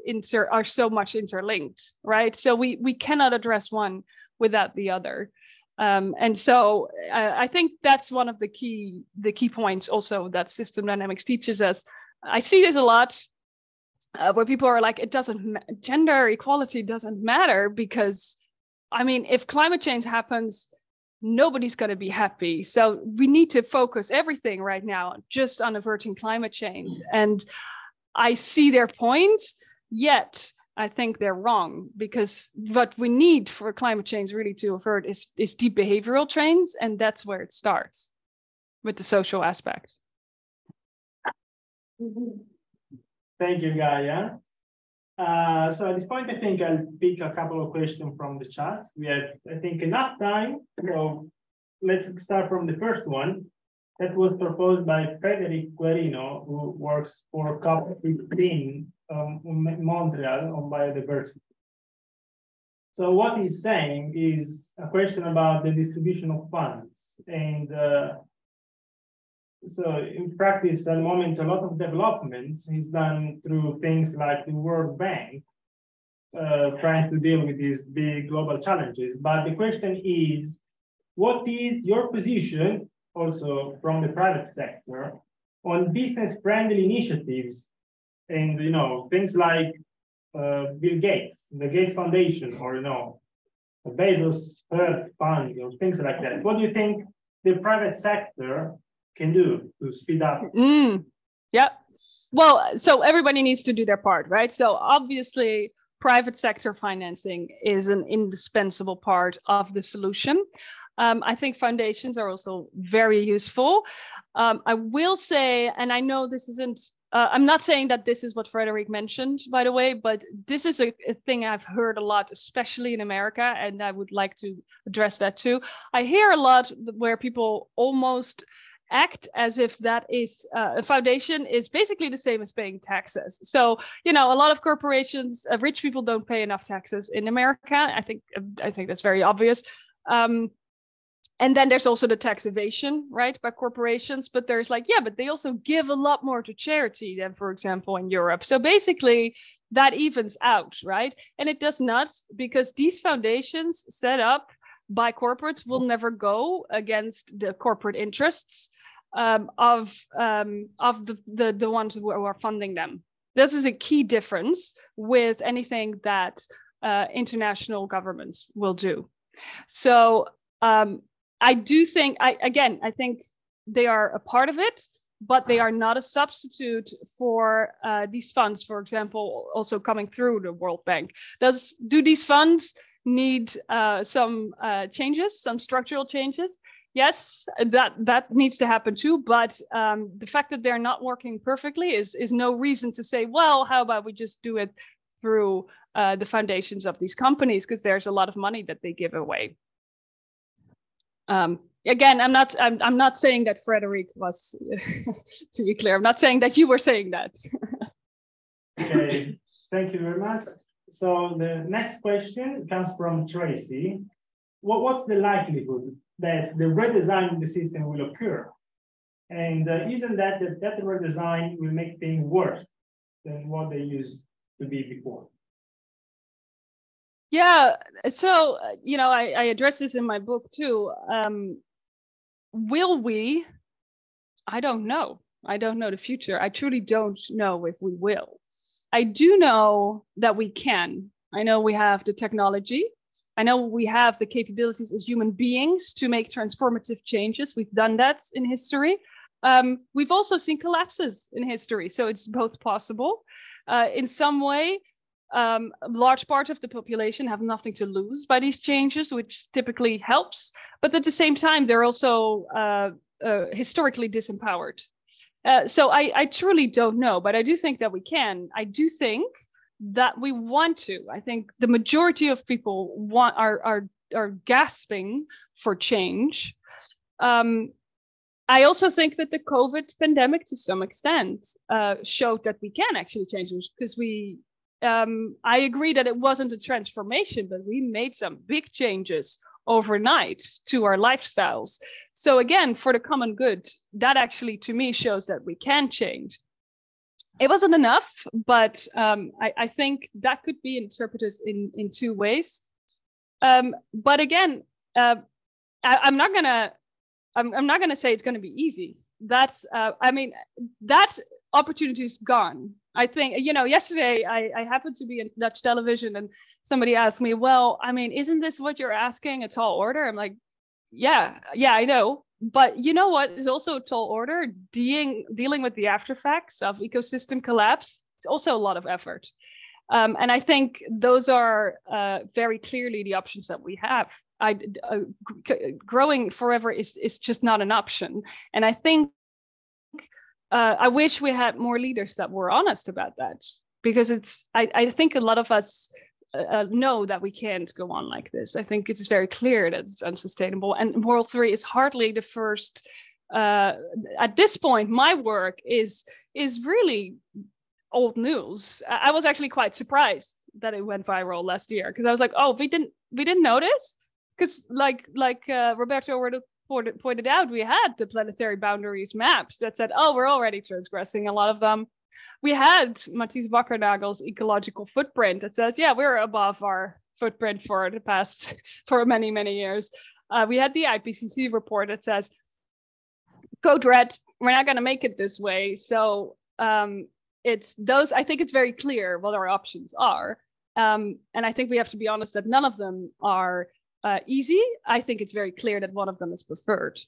Speaker 2: are so much interlinked, right? So we cannot address one without the other. And so I think that's one of the key points also that system dynamics teaches us. I see this a lot. Where people are like, gender equality doesn't matter, because, I mean, if climate change happens, nobody's going to be happy. So we need to focus everything right now just on averting climate change. And I see their points, yet I think they're wrong, because what we need for climate change really to avert is deep behavioral change. And that's where it starts, with the social aspect.
Speaker 1: Thank you, Gaya. So at this point, I think I'll pick a couple of questions from the chat. We have, I think, enough time. So let's start from the first one that was proposed by Frederic Guerino, who works for COP15 in Montreal on biodiversity. So what he's saying is a question about the distribution of funds. And so in practice, at the moment, a lot of developments is done through things like the World Bank, trying to deal with these big global challenges. But the question is, what is your position, also from the private sector, on business-friendly initiatives and, things like Bill Gates, the Gates Foundation, or, Bezos Earth Fund, or things like that? What do you think the private sector can do to speed up?
Speaker 2: Yeah. Well, so everybody needs to do their part, right? So obviously, private sector financing is an indispensable part of the solution. I think foundations are also very useful. I will say, and I know this isn't I'm not saying that this is what Frederick mentioned, by the way, but this is a thing I've heard a lot, especially in America, and I would like to address that too. I hear a lot where people almost act as if that is a foundation is basically the same as paying taxes. So, you know, a lot of corporations, rich people don't pay enough taxes in America. I think that's very obvious. And then there's also the tax evasion, right, by corporations. But there's like, yeah, but they also give a lot more to charity than, for example, in Europe. So basically that evens out, right? And it does not, because these foundations set up by corporates will never go against the corporate interests of the ones who are funding them. This is a key difference with anything that international governments will do. So I do think, I think they are a part of it, but they are not a substitute for these funds, for example, also coming through the World Bank. Do these funds need some changes, some structural changes? Yes, that needs to happen too, but the fact that they're not working perfectly is no reason to say, well, how about we just do it through the foundations of these companies, because there's a lot of money that they give away. Again, I'm not saying that Frederick was, to be clear, I'm not saying that you were saying that.
Speaker 1: Okay, thank you very much. So the next question comes from Tracy. What's the likelihood that the redesign of the system will occur? And isn't that redesign will make things worse than what they used to be before?
Speaker 2: Yeah, so, you know, I address this in my book too. Will we? I don't know. I don't know the future. I truly don't know if we will. I do know that we can. I know we have the technology. I know we have the capabilities as human beings to make transformative changes. We've done that in history. We've also seen collapses in history, so it's both possible. In some way, a large part of the population have nothing to lose by these changes, which typically helps. But at the same time, they're also historically disempowered. So I truly don't know, but I do think that we can. I do think that we want to. I think the majority of people are gasping for change. I also think that the COVID pandemic, to some extent, showed that we can actually change this, because I agree that it wasn't a transformation, but we made some big changes overnight to our lifestyles. So again, for the common good, that actually to me shows that we can change. It wasn't enough, but I think that could be interpreted in two ways. But again, I'm not gonna say it's gonna be easy. That's I mean, that opportunity is gone. I think, you know, yesterday I happened to be in Dutch television and somebody asked me, well, I mean, isn't this what you're asking, a tall order? I'm like, yeah, I know. But you know what is also a tall order? Dealing with the after effects of ecosystem collapse. It's also a lot of effort. And I think those are very clearly the options that we have. Growing forever is just not an option. And I think I wish we had more leaders that were honest about that, because I think a lot of us know that we can't go on like this. I think it's very clear that it's unsustainable. And World 3 is hardly the first. At this point, my work is really old news. I was actually quite surprised that it went viral last year, because I was like, oh, we didn't notice, because like Roberto pointed out, we had the planetary boundaries mapped that said, oh, we're already transgressing a lot of them. We had Matthijs Wakkernagel's ecological footprint that says, yeah, we're above our footprint for many, many years. We had the IPCC report that says, code red, we're not going to make it this way. So it's those, I think it's very clear what our options are. And I think we have to be honest that none of them are easy. I think it's very clear that one of them is preferred.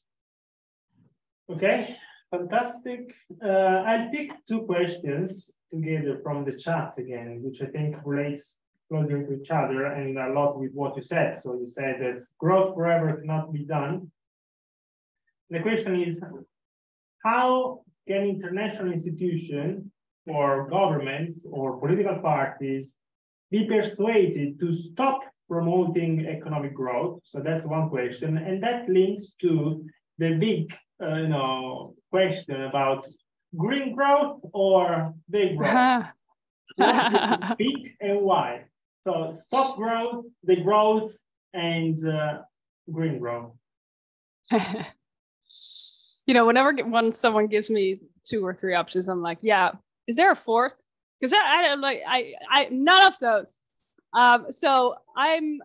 Speaker 1: Okay, fantastic. I'll pick two questions together from the chat again, which I think relates closer to each other and a lot with what you said. So you said that growth forever cannot be done. The question is, how can international institutions for governments or political parties be persuaded to stop promoting economic growth? So that's one question, and that links to the big, question about green growth or big growth. What's the big and why? So stop growth, the growth, and green growth.
Speaker 2: When someone gives me 2 or 3 options, I'm like, yeah, is there a fourth? Because I none of those. So I'm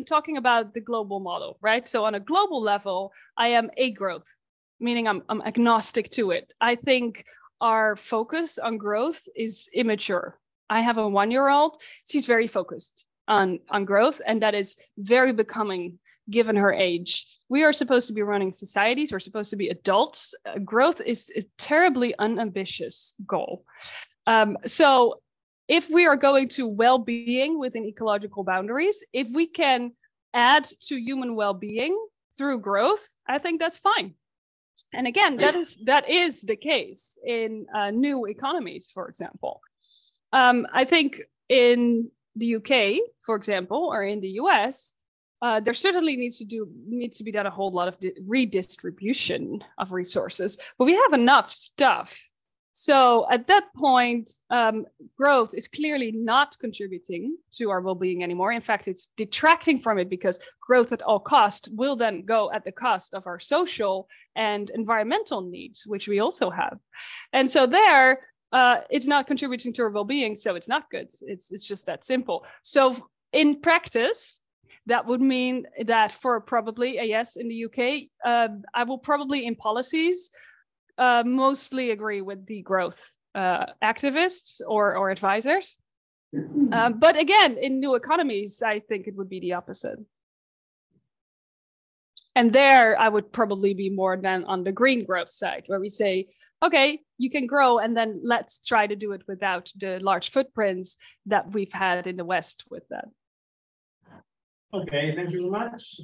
Speaker 2: talking about the global model, right? So on a global level, I am a growth, meaning I'm agnostic to it. I think our focus on growth is immature. I have a 1-year-old. She's very focused on growth, and that is very becoming given her age. We are supposed to be running societies. We're supposed to be adults. Growth is a terribly unambitious goal. So if we are going to well-being within ecological boundaries, if we can add to human well-being through growth, I think that's fine. And again, that is the case in new economies, for example. I think in the UK, for example, or in the US, there certainly needs to be done a whole lot of redistribution of resources, but we have enough stuff. So at that point, growth is clearly not contributing to our well-being anymore. In fact, it's detracting from it, because growth at all costs will then go at the cost of our social and environmental needs, which we also have. And so there, it's not contributing to our well-being, so it's not good. It's just that simple. So in practice, that would mean that for probably a yes in the UK, I will probably in policies mostly agree with degrowth activists or advisors. But again, in new economies, I think it would be the opposite. And there, I would probably be more than on the green growth side, where we say, okay, you can grow, and then let's try to do it without the large footprints that we've had in the West with that.
Speaker 1: Okay, thank you very much.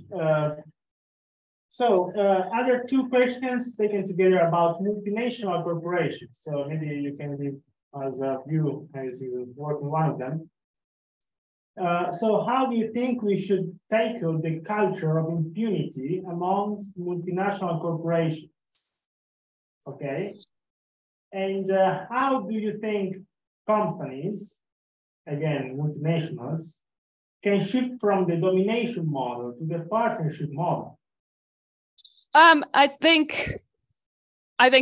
Speaker 1: Other 2 questions taken together about multinational corporations. So maybe you can give us a view as you work on one of them. So how do you think we should tackle the culture of impunity amongst multinational corporations? Okay. And how do you think companies, again, multinationals, can shift from the domination model to the partnership model?
Speaker 2: I think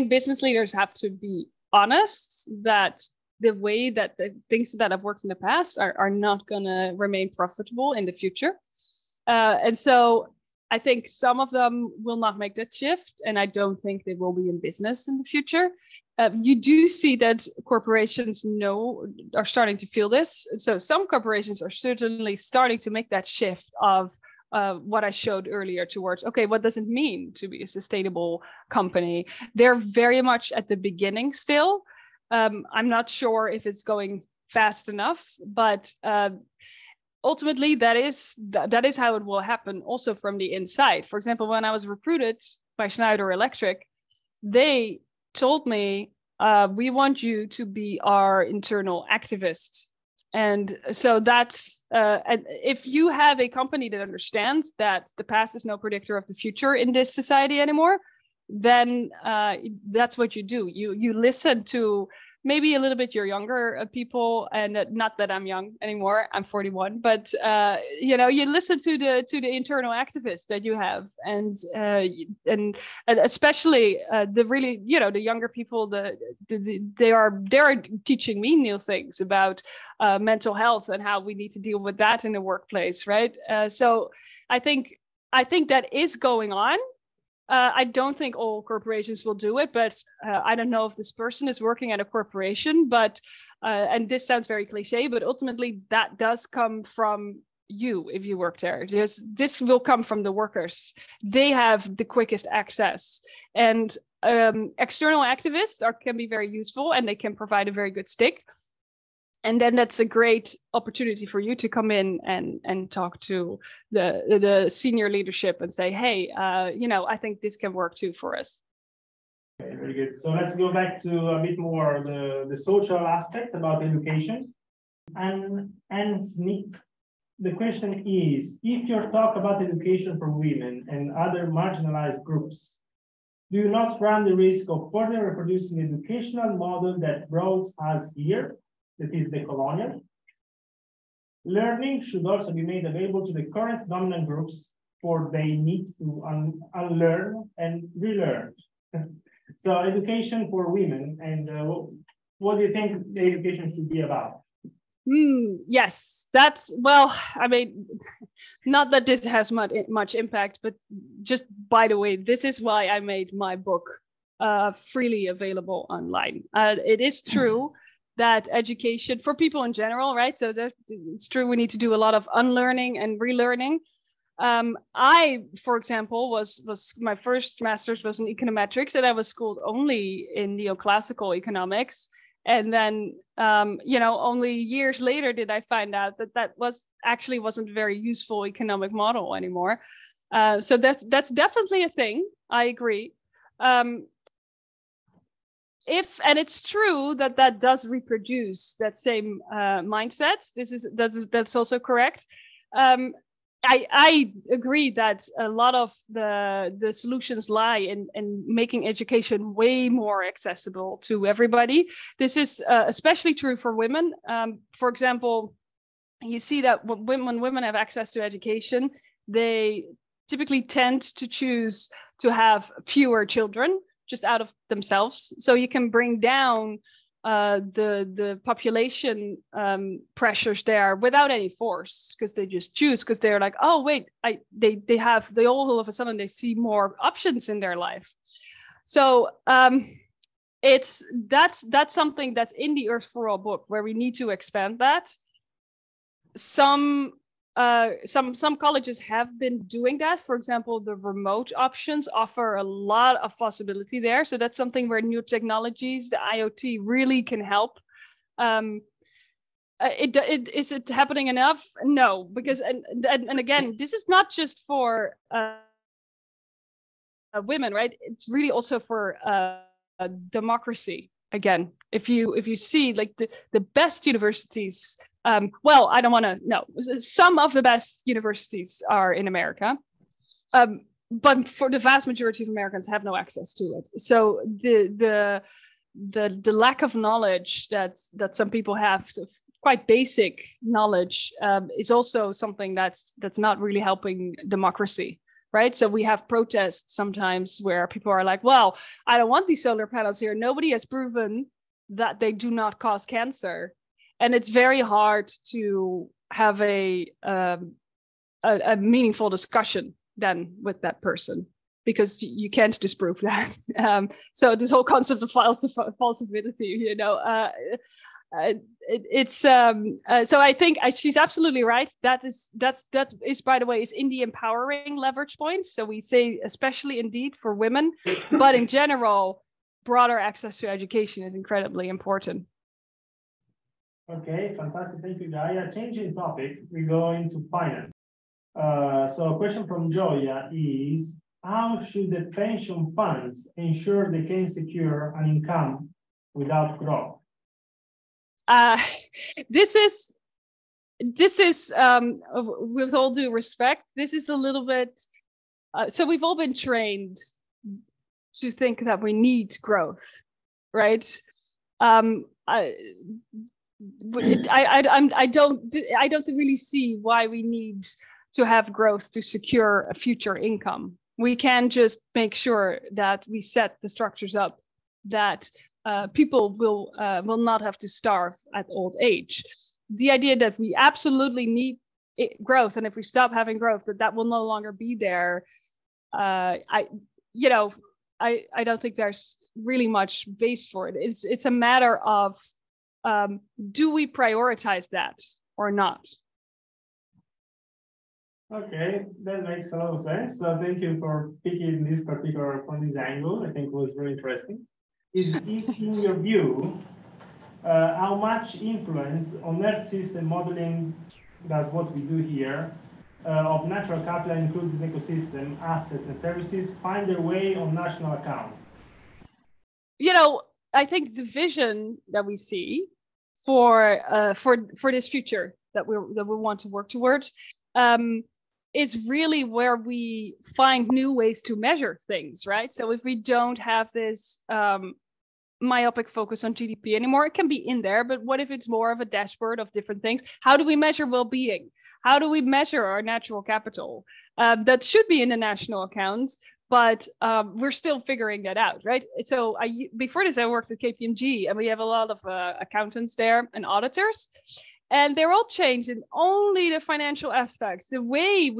Speaker 2: business leaders have to be honest that the way that the things that have worked in the past are not going to remain profitable in the future. And so I think some of them will not make that shift, and I don't think they will be in business in the future. You do see that corporations are starting to feel this. So some corporations are certainly starting to make that shift of what I showed earlier towards, okay, what does it mean to be a sustainable company? They're very much at the beginning still. I'm not sure if it's going fast enough, but ultimately that is how it will happen also from the inside. For example, when I was recruited by Schneider Electric, they told me, we want you to be our internal activist. And so that's, and if you have a company that understands that the past is no predictor of the future in this society anymore, then that's what you do. You listen to maybe a little bit your younger people, and not that I'm young anymore, I'm 41, but you listen to the internal activists that you have, and especially the really, the younger people, they are teaching me new things about mental health and how we need to deal with that in the workplace, right? So I think that is going on. I don't think all corporations will do it, but I don't know if this person is working at a corporation, but and this sounds very cliche, but ultimately that does come from you if you work there. This will come from the workers. They have the quickest access, and external activists can be very useful, and they can provide a very good stick. And then that's a great opportunity for you to come in and talk to the senior leadership and say, hey, I think this can work too for us.
Speaker 1: Okay, very Very good. So let's go back to a bit more the social aspect about education. And Nick, the question is, if you talk about education for women and other marginalized groups, do you not run the risk of further reproducing the educational model that brought us here, that is the colonial? Learning should also be made available to the current dominant groups, for they need to unlearn and relearn. So education for women, and what do you think the education should be about?
Speaker 2: Yes, that's, well, I mean, not that this has much impact, but just by the way, this is why I made my book freely available online. It is true that education for people in general, right? So it's true we need to do a lot of unlearning and relearning. I, for example, was my first master's was in econometrics, and I was schooled only in neoclassical economics. And then, only years later did I find out that wasn't a very useful economic model anymore. So that's definitely a thing. I agree. And it's true that does reproduce that same mindset. That's also correct. I agree that a lot of the solutions lie in making education way more accessible to everybody. This is especially true for women. For example, you see that when women have access to education, they typically tend to choose to have fewer children just out of themselves. So you can bring down the population pressures there without any force, because they just choose, because they're like, oh wait, they all of a sudden they see more options in their life. So that's something that's in the Earth for All book, where we need to expand that. Some colleges have been doing that. For example, the remote options offer a lot of possibility there. So that's something where new technologies, the IoT, really can help. Is it happening enough? No, because and again, this is not just for women, right? It's really also for democracy. Again, if you see like the best universities, well, I don't want to, no, some of the best universities are in America, but for the vast majority of Americans have no access to it. So the lack of knowledge that some people have, so quite basic knowledge, is also something that's not really helping democracy. Right. So we have protests sometimes where people are like, well, I don't want these solar panels here. Nobody has proven that they do not cause cancer. And it's very hard to have a meaningful discussion then with that person, because you can't disprove that. So this whole concept of falsifiability, so I think she's absolutely right. That is by the way is in the empowering leverage point. So we say especially indeed for women, but in general, broader access to education is incredibly important.
Speaker 1: Okay, fantastic. Thank you, Gaya. Changing topic, we go into finance. So a question from Joya is, how should the pension funds ensure they can secure an income without growth?
Speaker 2: This is with all due respect, this is a little bit, so we've all been trained to think that we need growth, right? I don't really see why we need to have growth to secure a future income. We can just make sure that we set the structures up that people will not have to starve at old age. The idea that we absolutely need growth, and if we stop having growth, that will no longer be there. I don't think there's really much base for it. It's a matter of do we prioritize that or not?
Speaker 1: Okay, that makes a lot of sense. So thank you for picking this particular from this angle. I think it was very interesting. Is it, in your view, how much influence on Earth system modeling does what we do here of natural capital, including ecosystem, assets, and services, find their way on national accounts?
Speaker 2: I think the vision that we see for this future that we want to work towards is really where we find new ways to measure things, right? So if we don't have this myopic focus on GDP anymore, it can be in there, but what if it's more of a dashboard of different things? How do we measure well-being? How do we measure our natural capital? That should be in the national accounts, but we're still figuring that out, right? So before this, I worked at KPMG, and we have a lot of accountants there and auditors. And they're all changing only the financial aspects. The way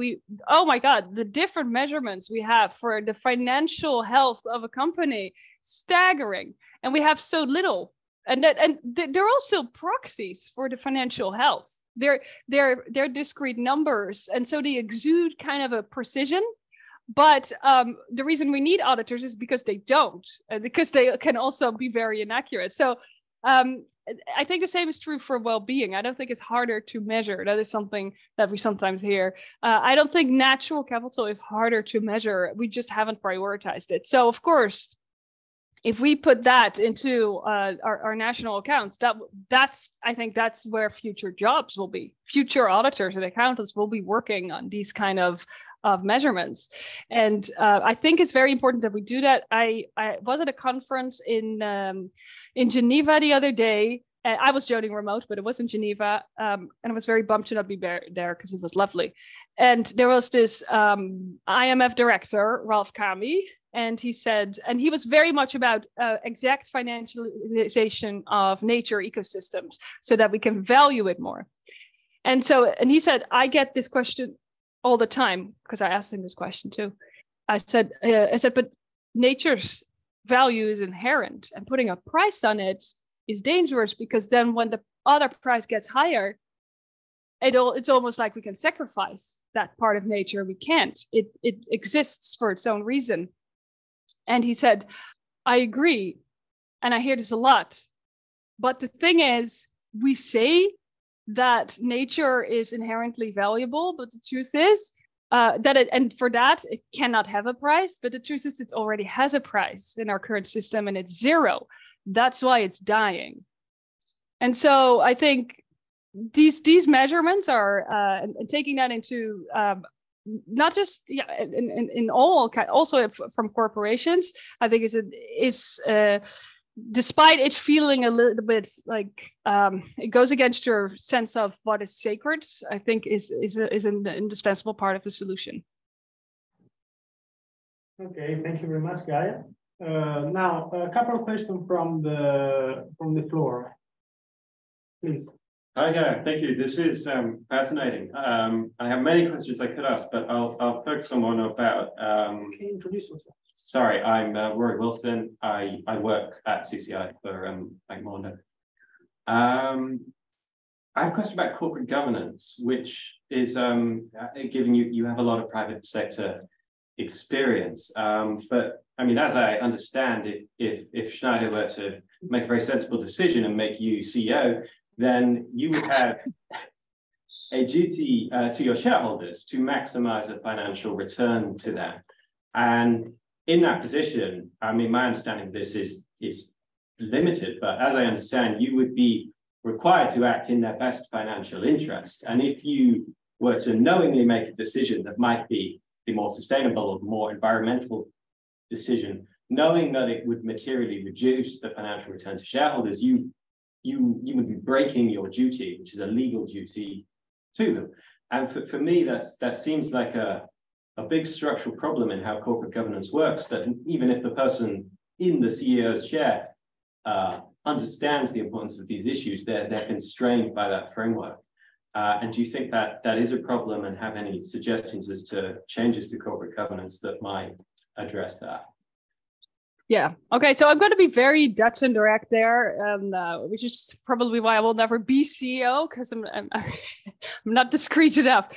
Speaker 2: oh my God, the different measurements we have for the financial health of a company, staggering. And we have so little. And they're also proxies for the financial health. They're discrete numbers. And so they exude kind of a precision. But the reason we need auditors is because they don't, because they can also be very inaccurate. So I think the same is true for well-being. I don't think it's harder to measure. That is something that we sometimes hear. I don't think natural capital is harder to measure. We just haven't prioritized it. So of course, if we put that into our national accounts, I think that's where future jobs will be. Future auditors and accountants will be working on these kind of measurements. And I think it's very important that we do that. I was at a conference in Geneva the other day. I was joining remote, but it was in Geneva. And I was very bummed to not be there because it was lovely. And there was this IMF director, Ralph Kami, and he said, and he was very much about exact financialization of nature ecosystems so that we can value it more. And he said, I get this question all the time, because I asked him this question too. I said, but nature's value is inherent, and putting a price on it is dangerous, because then when the other price gets higher, it's almost like we can sacrifice that part of nature. We can't. It exists for its own reason. And he said, I agree, and I hear this a lot. But the thing is, we say that nature is inherently valuable, but the truth is and for that, it cannot have a price. But the truth is, it already has a price in our current system, and it's zero. That's why it's dying. And so I think these measurements are and taking that into not just in all, also from corporations, I think is despite it feeling a little bit like it goes against your sense of what is sacred, I think is an indispensable part of the solution.
Speaker 1: Okay, thank you very much, Gaya. Now a couple of questions from the floor, please.
Speaker 4: Hi, Gaya. Thank you. This is fascinating. I have many questions I could ask, but I'll focus on one about.
Speaker 1: Can you introduce yourself?
Speaker 4: Sorry, I'm Rory Wilson. I work at CCI for Bank Mondo. I have a question about corporate governance, which is given you have a lot of private sector experience. But I mean, as I understand it, if Schneider were to make a very sensible decision and make you CEO, then you would have a duty to your shareholders to maximize a financial return to them. And in that position, I mean, my understanding of this is limited, but as I understand, you would be required to act in their best financial interest. And if you were to knowingly make a decision that might be the more sustainable or more environmental decision, knowing that it would materially reduce the financial return to shareholders, you would be breaking your duty, which is a legal duty to them. And for me, that seems like a big structural problem in how corporate governance works, that even if the person in the CEO's chair understands the importance of these issues, they're constrained by that framework. And do you think that is a problem, and have any suggestions as to changes to corporate governance that might address that?
Speaker 2: Yeah. Okay. So I'm going to be very Dutch and direct there, which is probably why I will never be CEO, because I'm not discreet enough.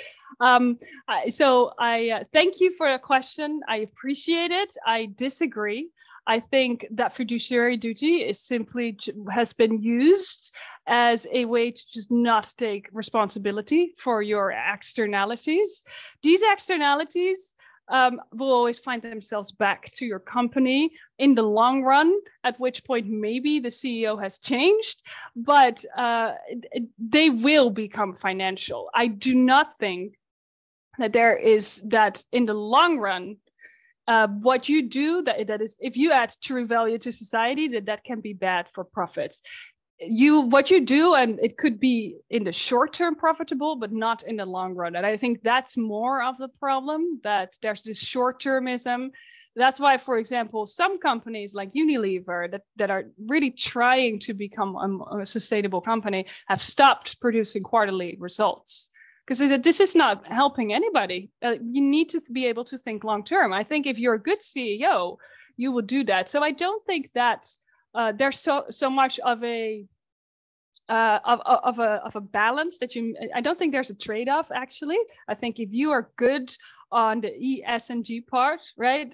Speaker 2: So I thank you for the question. I appreciate it. I disagree. I think that fiduciary duty has been used as a way to just not take responsibility for your externalities. These externalities will always find themselves back to your company in the long run, at which point maybe the CEO has changed, but they will become financial. I do not think that in the long run, what you do, that is, if you add true value to society, that can be bad for profits. What you do, and it could be in the short term profitable, but not in the long run. And I think that's more of the problem, that there's this short termism. That's why, for example, some companies like Unilever that are really trying to become a sustainable company have stopped producing quarterly results. Because they said, this is not helping anybody. You need to be able to think long term. I think if you're a good CEO, you will do that. So I don't think that there's so much of a balance that I don't think there's a trade-off actually. I think if you are good on the E, S, and G part, right,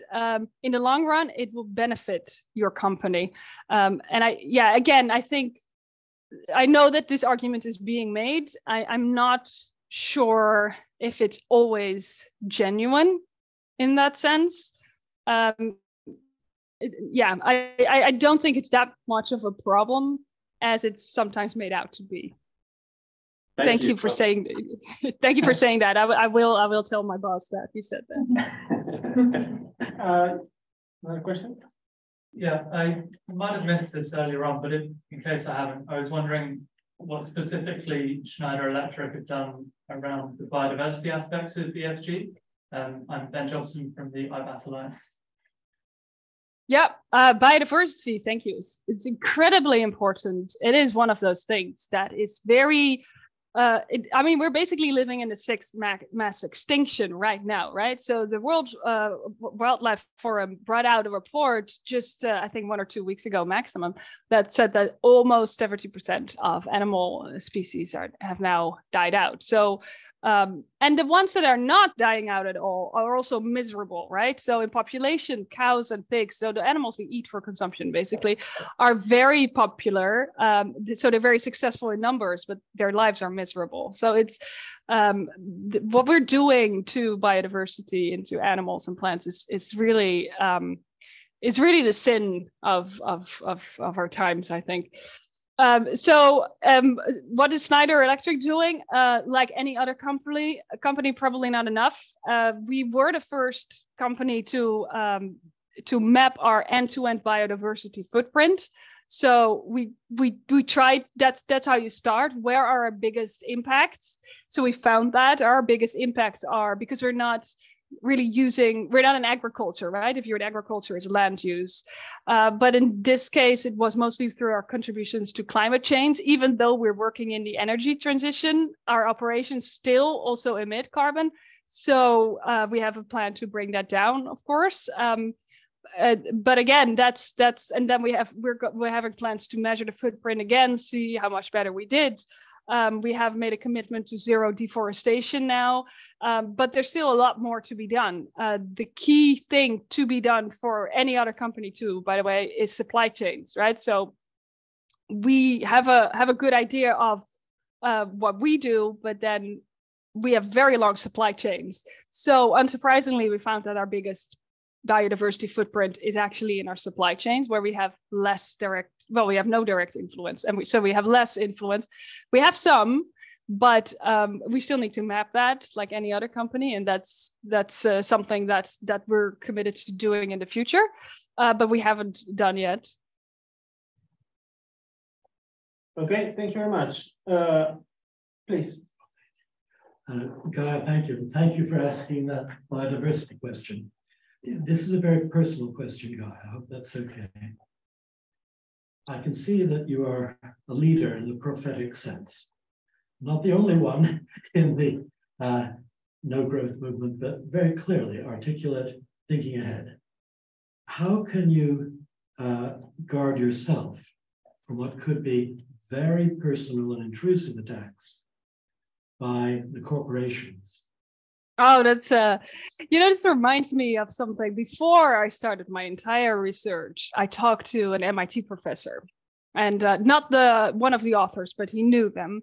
Speaker 2: in the long run, it will benefit your company. And I think I know that this argument is being made. I'm not sure if it's always genuine in that sense. I don't think it's that much of a problem as it's sometimes made out to be. Thank you for saying that. I will tell my boss that you said that.
Speaker 1: Another question?
Speaker 5: Yeah, I might have missed this earlier on, but in case I haven't, I was wondering what specifically Schneider Electric have done around the biodiversity aspects of ESG. I'm Ben Jobson from the IBAS Alliance.
Speaker 2: Yeah, biodiversity, thank you. It's incredibly important. It is one of those things that is very, we're basically living in the sixth mass extinction right now, right? So the World Wildlife Forum brought out a report just, I think 1 or 2 weeks ago maximum, that said that almost 70% of animal species have now died out. So, and the ones that are not dying out at all are also miserable, right? So in population, cows and pigs, so the animals we eat for consumption basically, are very popular. So they're very successful in numbers, but their lives are miserable. So it's what we're doing to biodiversity and to animals and plants is really the sin of our times, I think. What is Schneider Electric doing? Like any other company, probably not enough. We were the first company to map our end-to-end biodiversity footprint. So we tried. That's how you start. Where are our biggest impacts? So we found that our biggest impacts are, because we're not in agriculture, right? If you're in agriculture, it's land use. But in this case, it was mostly through our contributions to climate change. Even though we're working in the energy transition, our operations still also emit carbon. So we have a plan to bring that down, of course. But again, and then we're having plans to measure the footprint again, see how much better we did. We have made a commitment to zero deforestation now, but there's still a lot more to be done. The key thing to be done for any other company too, by the way, is supply chains, right? So we have a good idea of what we do, but then we have very long supply chains. So unsurprisingly, we found that our biggest biodiversity footprint is actually in our supply chains, where we have we have no direct influence, and so we have less influence. We have some, but we still need to map that like any other company, and that's something that we're committed to doing in the future, but we haven't done yet.
Speaker 1: Okay, thank you very much. Please.
Speaker 3: Gaya, thank you. Thank you for asking that biodiversity question. This is a very personal question, Gaya. I hope that's okay. I can see that you are a leader in the prophetic sense. Not the only one in the no growth movement, but very clearly articulate, thinking ahead. How can you guard yourself from what could be very personal and intrusive attacks by the corporations?
Speaker 2: Oh, that's this reminds me of something. Before I started my entire research, I talked to an MIT professor, and not one of the authors, but he knew them,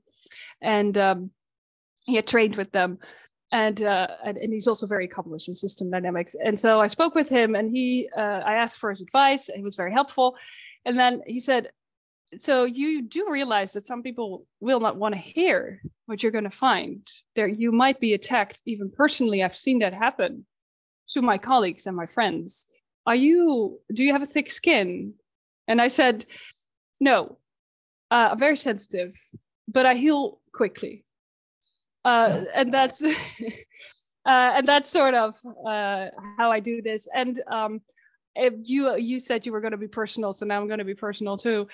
Speaker 2: and he had trained with them. and he's also very accomplished in system dynamics. And so I spoke with him, and I asked for his advice. He was very helpful. And then he said, so you do realize that some people will not want to hear what you're going to find there. You might be attacked even personally. I've seen that happen to my colleagues and my friends. Do you have a thick skin? And I said, no, I'm very sensitive, but I heal quickly. And that's and that's sort of how I do this. And if you said you were going to be personal, so now I'm going to be personal too.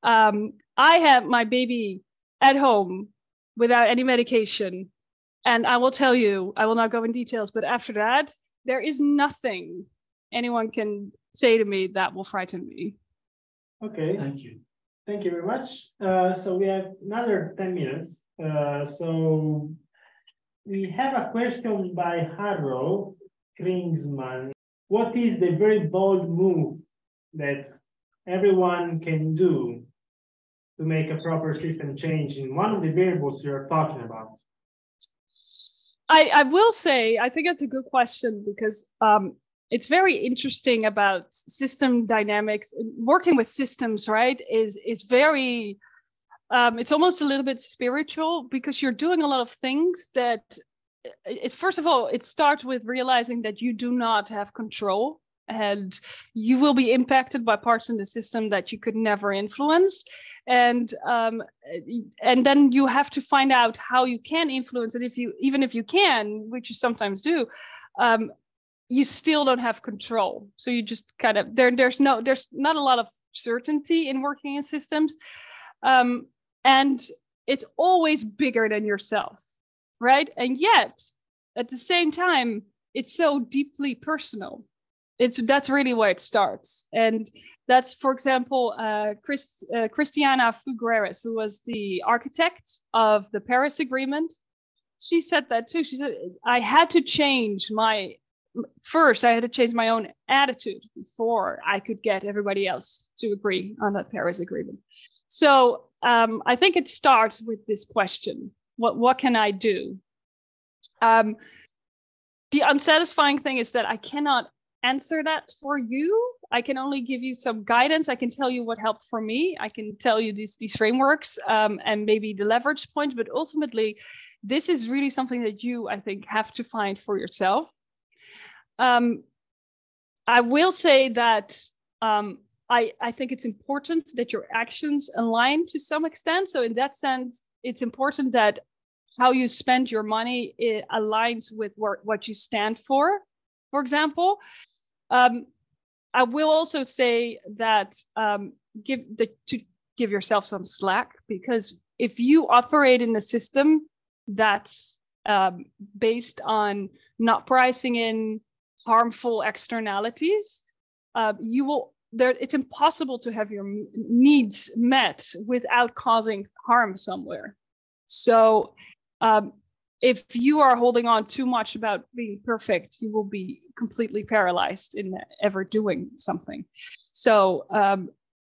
Speaker 2: I have my baby at home without any medication, and I will tell you, I will not go in details, but after that, there is nothing anyone can say to me that will frighten me.
Speaker 1: Okay.
Speaker 3: Thank you.
Speaker 1: Thank you very much. So we have another 10 minutes. So we have a question by Harro Kringsman. What is the very bold move that everyone can do to make a proper system change in one of the variables you're talking about?
Speaker 2: I will say, I think that's a good question, because it's very interesting about system dynamics. Working with systems, right, is very, it's almost a little bit spiritual, because you're doing a lot of things that, first of all, it starts with realizing that you do not have control, and you will be impacted by parts in the system that you could never influence. And then you have to find out how you can influence it. Even if you can, which you sometimes do, you still don't have control. So you just kind of, there's not a lot of certainty in working in systems. And it's always bigger than yourself, right? And yet, at the same time, it's so deeply personal. That's really where it starts. And that's, for example, Christiana Figueres, who was the architect of the Paris Agreement. She said that too. She said, I had to change my own attitude before I could get everybody else to agree on that Paris Agreement. So I think it starts with this question: what can I do? The unsatisfying thing is that I cannot answer that for you. I can only give you some guidance. I can tell you what helped for me. I can tell you these frameworks and maybe the leverage points, but ultimately, this is really something that you, I think, have to find for yourself. I will say that I think it's important that your actions align to some extent. So in that sense, it's important that how you spend your money, it aligns with what you stand for example. I will also say that to give yourself some slack, because if you operate in a system that's based on not pricing in harmful externalities, it's impossible to have your needs met without causing harm somewhere. So if you are holding on too much about being perfect, you will be completely paralyzed in ever doing something. So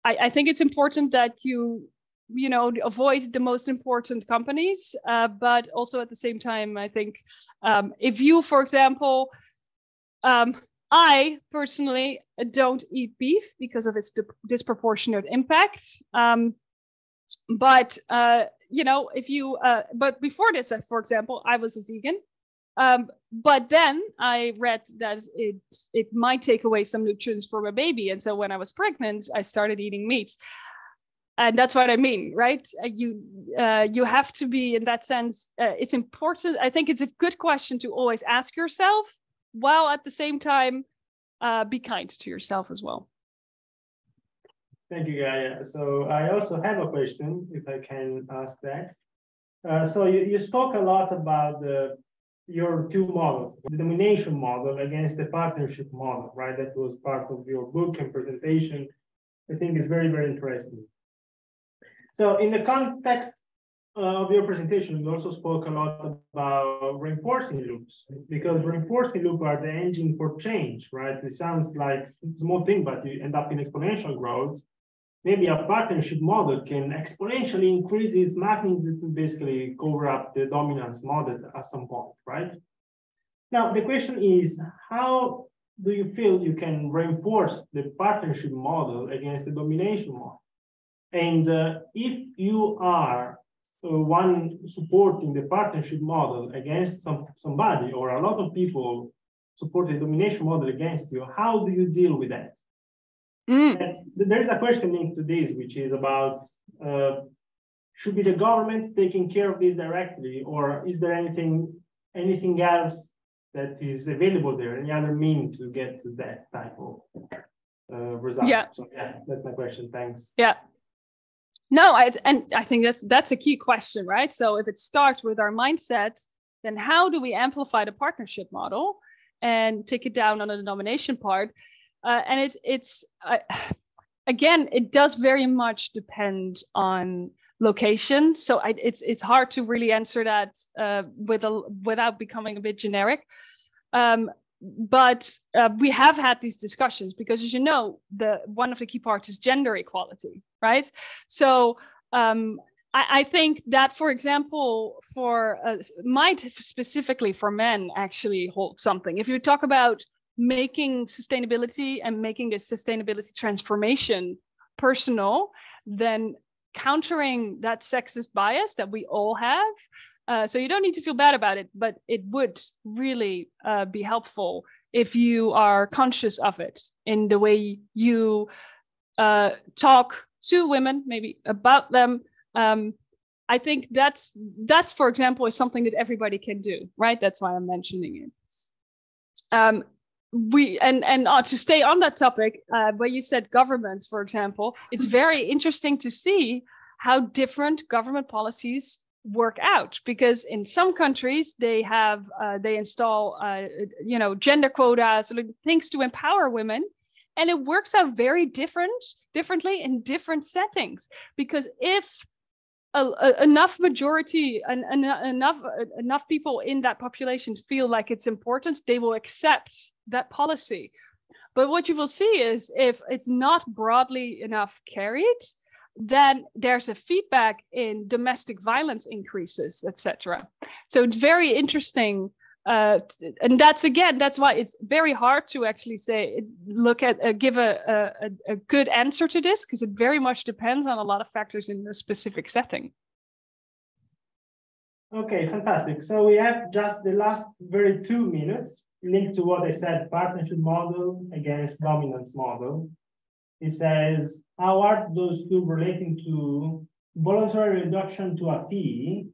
Speaker 2: I think it's important that you avoid the most important companies, but also at the same time, I think if you, for example, I personally don't eat beef because of its disproportionate impact. But if you, but before this, for example, I was a vegan. But then I read that it might take away some nutrients for my baby, and so when I was pregnant, I started eating meat. And that's what I mean, right? You have to be, in that sense, it's important. I think it's a good question to always ask yourself, while at the same time, be kind to yourself as well.
Speaker 1: Thank you, Gaya. So I also have a question, if I can ask that. So you spoke a lot about your two models, the domination model against the partnership model, right? That was part of your book and presentation. I think is very, very interesting. So in the context of your presentation, you also spoke a lot about reinforcing loops, because reinforcing loops are the engine for change, right? It sounds like a small thing, but you end up in exponential growth. Maybe a partnership model can exponentially increase its magnitude to basically cover up the dominance model at some point, right? Now, the question is, how do you feel you can reinforce the partnership model against the domination model? And if you are one supporting the partnership model against somebody, or a lot of people support the domination model against you, how do you deal with that? There is a question linked to this, which is about should be the government taking care of this directly, or is there anything else that is available there, any other mean to get to that type of result?
Speaker 2: Yeah.
Speaker 1: So yeah, that's my question. Thanks.
Speaker 2: Yeah. No, I think that's a key question, right? So if it starts with our mindset, then how do we amplify the partnership model and take it down on the domination part? And again, it does very much depend on location. So it's hard to really answer that without becoming a bit generic. But we have had these discussions because, as you know, one of the key parts is gender equality, right? So I think that, for example, might specifically for men actually hold something. If you talk about making sustainability and making this sustainability transformation personal, then countering that sexist bias that we all have. So you don't need to feel bad about it, but it would really be helpful if you are conscious of it in the way you talk to women, maybe about them. I think that's for example, is something that everybody can do, right? That's why I'm mentioning it. To stay on that topic, where you said government, for example, it's very interesting to see how different government policies work out, because in some countries they install gender quotas, things to empower women, and it works out very differently in different settings, because if enough majority and enough people in that population feel like it's important, they will accept that policy. But what you will see is if it's not broadly enough carried, then there's a feedback in domestic violence increases, etc. So it's very interesting. And that's why it's very hard to actually give a good answer to this, because it very much depends on a lot of factors in the specific setting.
Speaker 1: Okay, fantastic. So we have just the last very 2 minutes linked to what I said, partnership model against dominance model. It says, how are those two relating to voluntary reduction to a fee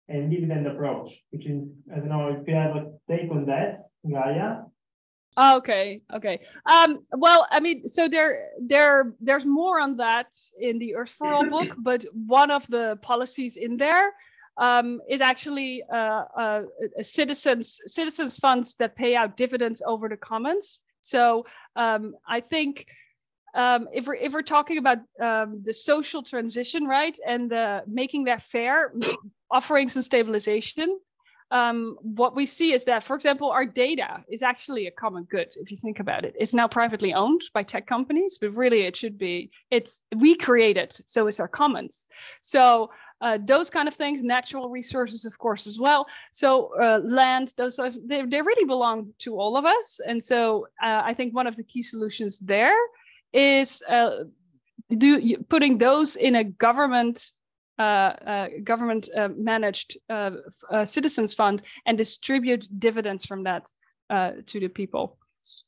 Speaker 1: and dividend approach, which is, I don't know if you have a take on that, Gaya.
Speaker 2: Okay. Well, I mean, so there's more on that in the Earth for All book, but one of the policies in there is actually citizens funds that pay out dividends over the commons. So I think if we're talking about the social transition, right, and making that fair, offering some stabilization, what we see is that, for example, our data is actually a common good. If you think about it, it's now privately owned by tech companies, but really it should be, we create it, so it's our commons. So those kind of things, natural resources, of course, as well. So land, they really belong to all of us. And so I think one of the key solutions there is putting those in a government managed citizens fund and distribute dividends from that to the people.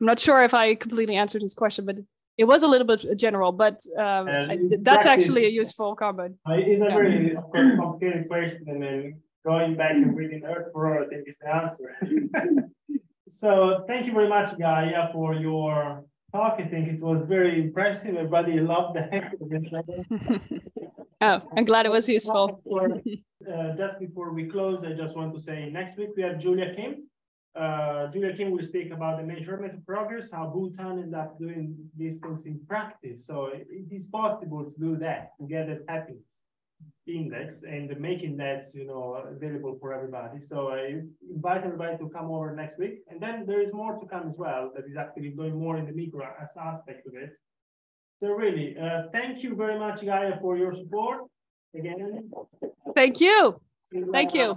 Speaker 2: I'm not sure if I completely answered this question, but it was a little bit general, but that's actually a useful comment.
Speaker 1: It's a very, of course, complicated question, and then going back and reading Earth for All, I think is the answer. So thank you very much, Gaya, for your talk. I think it was very impressive. Everybody loved that.
Speaker 2: Oh, I'm glad it was useful.
Speaker 1: Just before we close, I just want to say next week we have Julia Kim. Julia Kim will speak about the measurement of progress, how Bhutan ended up doing these things in practice. So it is possible to do that, to get a happiness index and making that, available for everybody. So I invite everybody to come over next week. And then there is more to come as well that is actually going more in the micro aspect of it. So really, thank you very much, Gaya, for your support again.
Speaker 2: Thank you. Thank you.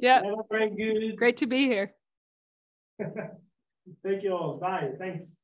Speaker 2: Yeah.
Speaker 1: Very good.
Speaker 2: Great to be here.
Speaker 1: Thank you all. Bye. Thanks.